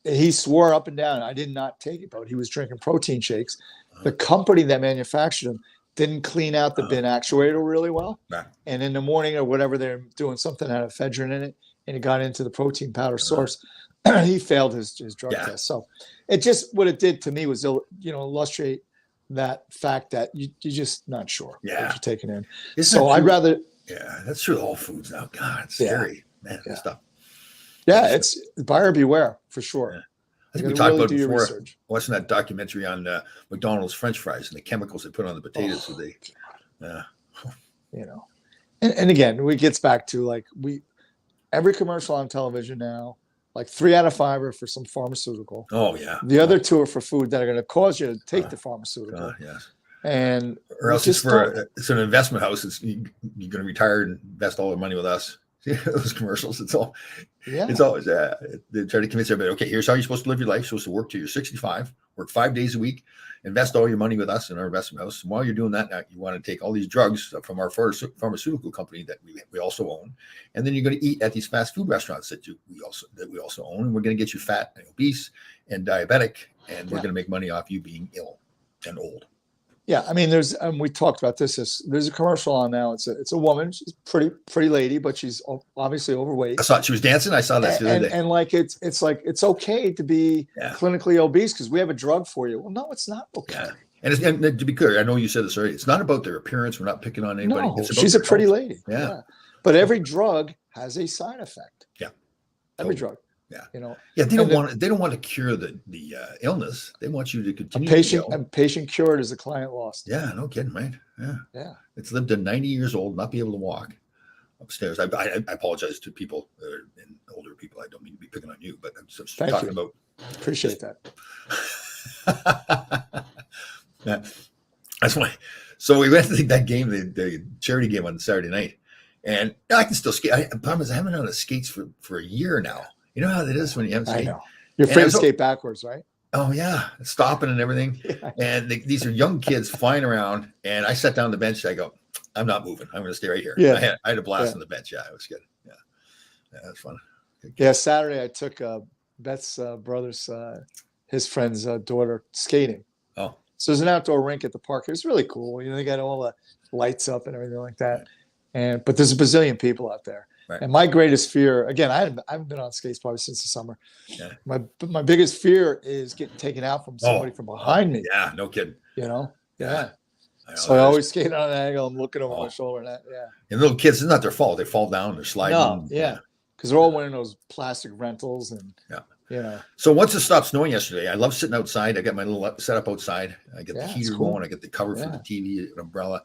he swore up and down, I did not take it, but he was drinking protein shakes. The company that manufactured them didn't clean out the bin actuator really well. Right. And in the morning or whatever, they're doing something had ephedrine in it, and it got into the protein powder source. He failed his drug Yeah. test. So it just, what it did to me was, illustrate that fact that you're just not sure Yeah. what you're taking in. Isn't So that I'd true? rather, Yeah, that's true. All foods now. God, it's Yeah. scary. Man, Yeah. this stuff. it's buyer beware for sure. Yeah. I You think we gotta talked really about do it your before. research. Watching that documentary on McDonald's French fries and the chemicals they put on the potatoes. Oh. So they, And again, it gets back to every commercial on television now, 3 out of 5 are for some pharmaceutical. oh yeah. The other 2 are for food that are going to cause you to take the pharmaceutical. Yes. And Or else just it's an investment house. You're going to retire and invest all the money with us. Those commercials. It's always they try to convince everybody. Okay, here's how you're supposed to live your life. You're supposed to work till you're 65, work 5 days a week, invest all your money with us in our investment house. And while you're doing that, now you want to take all these drugs from our pharmaceutical company that we also own, and then you're going to eat at these fast food restaurants that we also own, and we're going to get you fat and obese and diabetic, and we're going to make money off you being ill and old. Yeah, I mean, we talked about this. There's a commercial on now. It's a woman. She's pretty lady, but she's obviously overweight. I saw she was dancing. I saw that the other day. And it's okay to be clinically obese because we have a drug for you. Well, no, it's not okay. Yeah. And to be clear, I know you said this already. It's not about their appearance. We're not picking on anybody. No, It's about she's a their pretty health. lady. Yeah. But every drug has a side effect. Yeah. Every Totally. drug. Yeah. Yeah, they don't want to cure the illness. They want you to A continue. patient cured is a client lost. Yeah, no kidding, right? Yeah. Yeah. It's lived to 90 years old, not be able to walk upstairs. I apologize to people and older people. I don't mean to be picking on you, but I'm just Thank talking you. about. Appreciate that. Yeah. That's why. So we went to that game, the charity game on Saturday night, and I can still skate. The problem is I haven't been on the skates for a year now. You know how that is when you haven't I skated? know. You're afraid to skate backwards, right? Oh yeah, stopping and everything. Yeah. And these are young kids flying around, and I sat down on the bench. I go, I'm not moving. I'm going to stay right here. Yeah. I had a blast Yeah. on the bench. Yeah, it was good. Yeah, that's fun. Yeah, Saturday I took Beth's brother's, his friend's daughter skating. Oh, So there's an outdoor rink at the park. It was really cool. They got all the lights up and everything like that. But there's a bazillion people out there. Right. And my greatest fear, again, I haven't been on skates probably since the summer. Yeah. My biggest fear is getting taken out from somebody from behind me. yeah, no kidding. Yeah. I know So I that is- always skate on an angle. I'm looking over my shoulder. And and little kids, it's not their fault. They fall down, they're sliding. No, yeah. Because they're all wearing those plastic rentals and you know. So once it stopped snowing yesterday, I love sitting outside. I got my little setup outside. I get the Yeah, it's heater cool. going. I get the cover for Yeah. the TV, an umbrella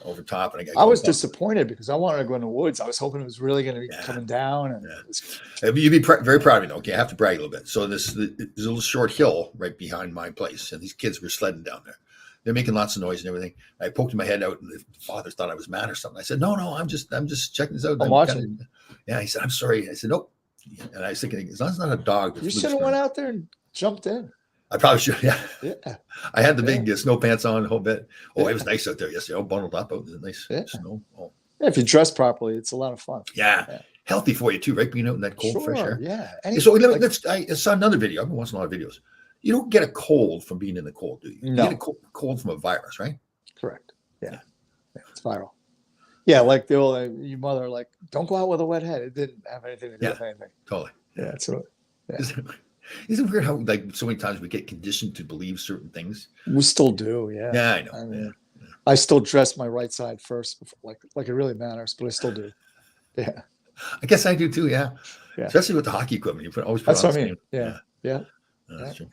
over top, and I was disappointed because I wanted to go in the woods. I was hoping it was really going to be Yeah. coming down, and Yeah. it was, You'd be very proud of me, though. Okay, I have to brag a little bit. So there's a little short hill right behind my place, and these kids were sledding down there. They're making lots of noise and everything. I poked my head out, and the fathers thought I was mad or something. I said, "No, I'm just checking this out." I'm watching. Yeah, he said, "I'm sorry." I said, "Nope." And I was thinking, as long as it's not a dog, that's You loose, should have man. went out there and jumped in. I probably should. Yeah, Yeah. I had the big snow pants on the whole bit. Oh, it was nice out there yesterday. All bundled up out in the nice Yeah. snow. Oh, Yeah, if you dress properly, it's a lot of fun. yeah. Yeah. Healthy for you too, right? Being out in that cold, fresh air. Yeah. So I saw another video. I've been watching a lot of videos. You don't get a cold from being in the cold, do you? No. You get a cold from a virus, right? Correct. Yeah. It's viral. Yeah, like the old your mother, like, don't go out with a wet head. It didn't have anything to do with anything. Totally. Yeah. So Isn't it weird how like so many times we get conditioned to believe certain things? we still do. Yeah. Yeah, I know. I mean, I still dress my right side first, before, like it really matters, but I still do. Yeah. I guess I do too. Yeah. Yeah. Especially with the hockey equipment, you always put That's on what I the mean. same- Yeah. Yeah. That's true.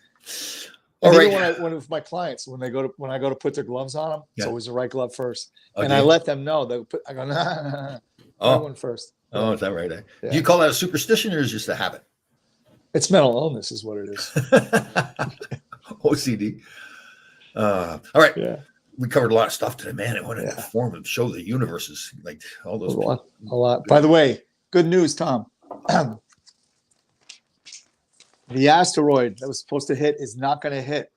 And All even right. when with my clients, when I go to put their gloves on them, it's Yeah. always the right glove first. Oh, And do I you? let them know. I go, right Oh, one first. oh, is that right? Eh? Yeah. Do you call that a superstition or is it just a habit? It's mental illness, is what it is. OCD. All right. Yeah. We covered a lot of stuff today, man. I wanted to Yeah. form and show the universes, like all A those. lot. A lot. By the way, good news, Tom. The asteroid that was supposed to hit is not going to hit.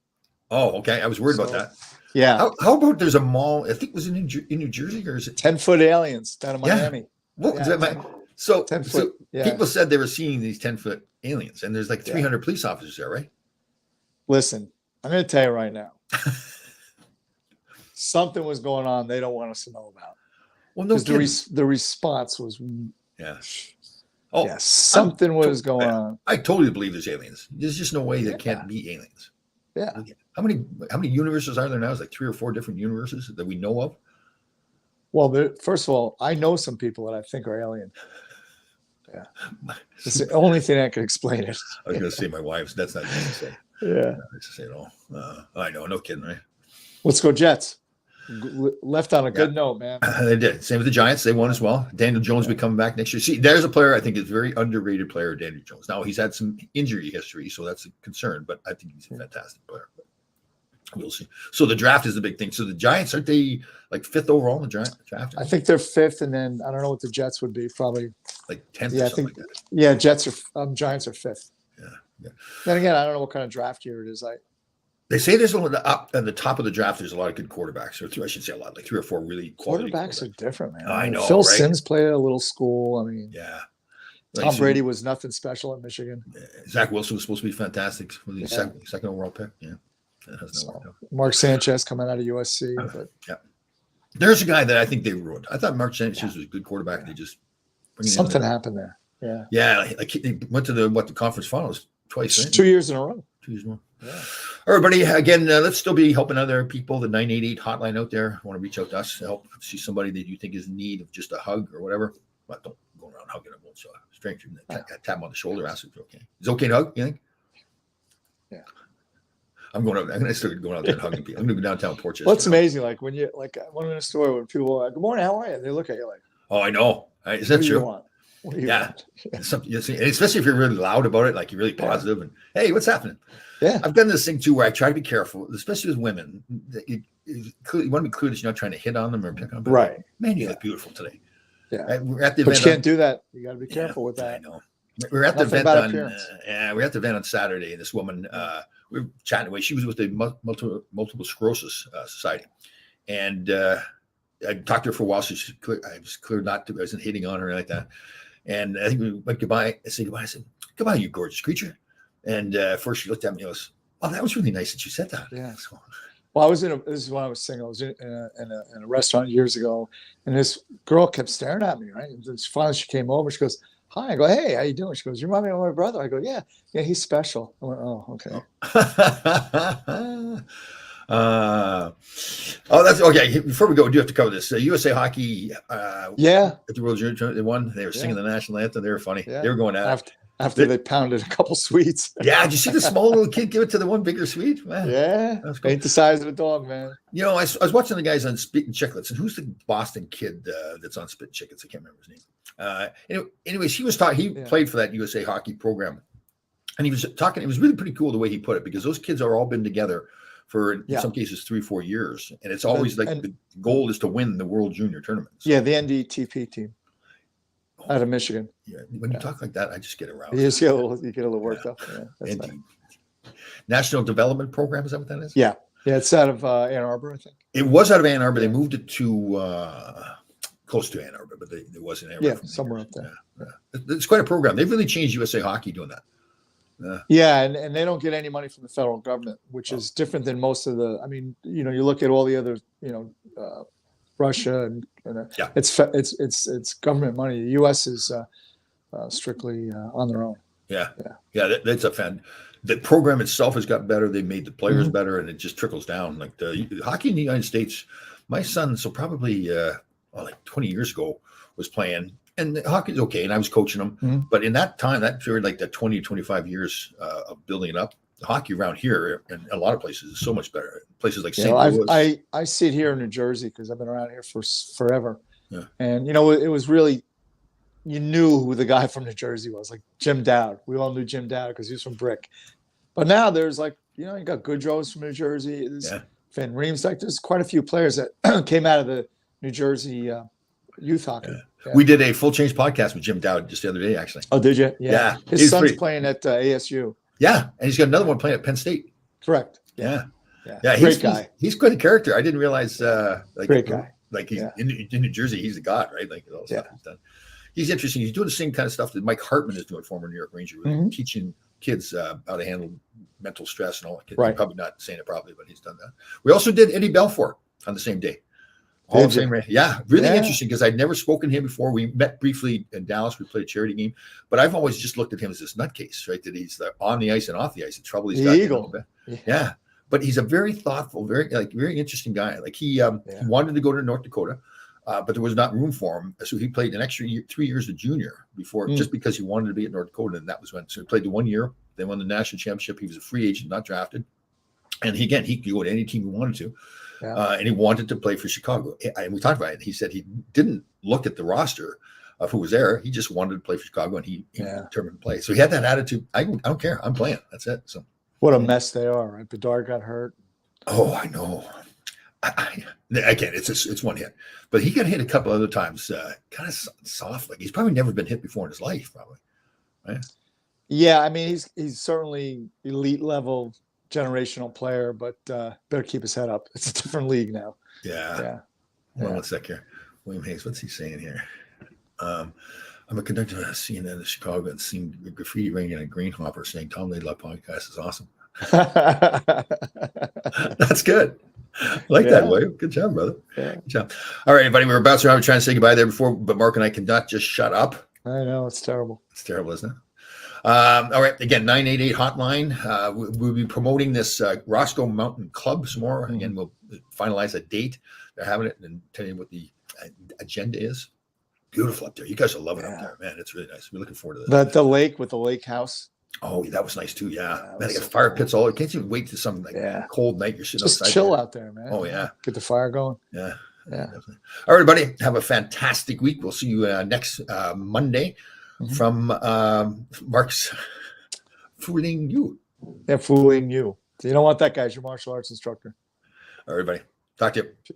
Oh, okay. I was worried about So, that. Yeah. How about there's a mall? I think it was in New Jersey, or is it? 10-foot aliens down in Yeah. Miami. What was Yeah, that? So 10 foot. Yeah. people said they were seeing these 10-foot aliens, and there's like 300 police officers there, right? Listen, I'm going to tell you right now. Something was going on they don't want us to know about. Well, no 'Cause kidding. the response was, Yeah. Oh, yeah, something was going on. I totally believe there's aliens. There's just no way there Yeah. can't be aliens. Yeah. How many universes are there now? It's like 3 or 4 different universes that we know of. Well, first of all, I know some people that I think are alien. Yeah. It's the only thing that can explain it. I was going to say my wife's. That's not nice to say. Yeah. Nice to say at all. I know, no kidding, right? Let's go Jets. Left on a good note, man. They did. Same with the Giants. They won as well. Daniel Jones will be coming back next year. See, there's a player I think is very underrated player, Daniel Jones. Now he's had some injury history, so that's a concern. But I think he's a fantastic player. But we'll see. So the draft is the big thing. So the Giants, aren't they like 5th overall in the draft? I think they're 5th, and then I don't know what the Jets would be. Probably. Like 10th Yeah, or I something think. like that. Yeah, Giants are Giants are 5th. Yeah. Then again, I don't know what kind of draft year it is. They say there's up at the top of the draft. There's a lot of good quarterbacks, or I should say a lot, like 3 or 4 really quality Quarterbacks are different, man. I know, Phil right? Simms played at a little school. I mean, Yeah. Tom Brady was nothing special at Michigan. Zach Wilson was supposed to be fantastic for the Yeah. second overall pick. Yeah. That has not worked out. Mark Sanchez coming out of USC. But There's a guy that I think they ruined. I thought Mark Sanchez was a good quarterback. They just bring him in something there. happened there. Yeah. Yeah, like he went to the conference finals twice, right? 2 years in a row. 2 years more. Yeah. Everybody, again, let's still be helping other people. The 988 hotline out there. Want to reach out to us to help see somebody that you think is in need of just a hug or whatever. But don't go around hugging a stranger. Tap him on the shoulder. Ask if it's okay. Is it okay to hug? You think? Yeah. I'm going out. I'm going to start going out there and hugging people. I'm going to go downtown Portchester. Well, it's amazing. Like when you I went in a store when people are like, "Good morning, how are you?" They look at you like, Oh, I know. Is "What that do you true? want? What do you Yeah. want?" It's something, especially if you're really loud about it, like you're really positive and hey, what's happening? Yeah. I've done this thing too where I try to be careful, especially with women. You want to be clear that you're not trying to hit on them or pick on them. Right. Man, you look beautiful today. Yeah. We're at the But event. you can't do that. You got to be careful with I that. know. We're at the Nothing event about on. appearance. We're at the event on Saturday. And this woman, we were chatting away. She was with the Multiple Sclerosis Society, and I talked to her for a while. So I was clear not to. I wasn't hitting on her or anything like that. And I think we went goodbye. I said goodbye. I said goodbye, you gorgeous creature. And first she looked at me and goes, "Oh, that was really nice that you said that." Yeah. Well, this is when I was single. I was in a restaurant years ago, and this girl kept staring at me. Right. And finally, she came over. She goes, "Hi." I go, "Hey, how you doing?" She goes, "You remind me of my brother." I go, "Yeah, he's special." I went, "Oh, okay." That's okay. Before we go, we do have to cover this. USA Hockey, Yeah. at the World Junior Tournament, they won. They were singing the national anthem. They were funny. Yeah. They were going at it. after they pounded a couple sweets. Yeah, did you see the small little kid give it to the one bigger sweet? Man, Yeah, that's cool. ain't the size of a dog, man. You know, I was watching the guys on Spittin' Chicklets, and who's the Boston kid that's on Spittin' Chicklets? I can't remember his name. Anyways, he was talking. He played for that USA hockey program, and he was talking. It was really pretty cool the way he put it, because those kids are all been together for in some cases 3-4 years, and it's always the goal is to win the World Junior tournaments. Yeah, the NDTP team out of Michigan. Yeah, when you talk like that, I just get aroused. You get a little worked up. Yeah, that's nice. National Development Program, is that what that is? Yeah, it's out of Ann Arbor, I think. It was out of Ann Arbor. They moved it to close to Ann Arbor, but it wasn't Ann Arbor. Yeah, somewhere up there. Yeah. It's quite a program. They've really changed USA hockey doing that. Yeah, and they don't get any money from the federal government, which is different than most of the. I mean, you look at all the other, Russia and it's government money. The U.S. is strictly on their own. Yeah. That's a fan. The program itself has got better. They made the players better, and it just trickles down. Like the hockey in the United States, my son, so probably like 20 years ago, was playing, and the hockey's okay, and I was coaching him. But in that time, that period, like the 20 to 25 years of building it up, the hockey around here and a lot of places is so much better. Places like St. Louis. I see it here in New Jersey because I've been around here for forever. Yeah. And it was really, you knew who the guy from New Jersey was, like Jim Dowd. We all knew Jim Dowd because he was from Brick. But now there's you got Goodrow's from New Jersey. Van Riemsdyk. There's quite a few players that came out of the New Jersey youth hockey. Yeah. We did a Full Change podcast with Jim Dowd just the other day, actually. Oh, did you? Yeah. His son's playing at ASU. Yeah, and he's got another one playing at Penn State. Correct. Yeah. Great guy. He's quite a character. I didn't realize. Great guy. Like he's in New Jersey, he's a god, right? Like all the stuff he's done. He's interesting. He's doing the same kind of stuff that Mike Hartman is doing, former New York Ranger, teaching kids how to handle mental stress and all that. Right. Probably not saying it properly, but he's done that. We also did Eddie Belfour on the same day. All the same. Yeah, really interesting because I'd never spoken to him before. We met briefly in Dallas. We played a charity game, but I've always just looked at him as this nutcase, right? That he's on the ice and off the ice. The trouble he's got. Eagle. Yeah, but he's a very thoughtful, very interesting guy. Like he wanted to go to North Dakota, but there was not room for him, so he played an extra 3 years of junior before, just because he wanted to be at North Dakota, and that was when. So he played the 1 year. They won the national championship. He was a free agent, not drafted, and he could go to any team he wanted to. And he wanted to play for Chicago. And we talked about it. He said he didn't look at the roster of who was there. He just wanted to play for Chicago, and he determined to play. So he had that attitude. I don't care. I'm playing. That's it. So what a mess they are, right? Bedard got hurt. Oh, I know. Again, it's one hit, but he got hit a couple other times, kind of soft. Like he's probably never been hit before in his life, probably. Right? Yeah, I mean he's certainly elite level. Generational player, but better keep his head up. It's a different league now. Yeah. Well, one sec here. William Hayes, what's he saying here? I'm a conductor at CNN in Chicago and seen graffiti ringing in a Greenhopper saying Tom Laidlaw podcast is awesome. That's good. I like that, William. Good job, brother. Yeah. Good job. All right, everybody. We're about to trying to say goodbye there before, but Mark and I cannot just shut up. I know. It's terrible. It's terrible, isn't it? All right. Again, 988 hotline. We'll be promoting this Roscoe Mountain Club some more. Again, we'll finalize a date. They're having it and tell you what the agenda is. Beautiful up there. You guys are loving up there, man. It's really nice. We're looking forward to that. The lake with the lake house. Oh, that was nice too. Yeah, man. They got fire pits all. Can't even wait to some cold night. You're sitting just outside. Chill out there, man. Oh yeah. Get the fire going. Yeah. Definitely. All right, everybody. Have a fantastic week. We'll see you next Monday. From Mark's fooling you. Yeah, fooling you. So you don't want that guy as your martial arts instructor. All right, everybody. Talk to you.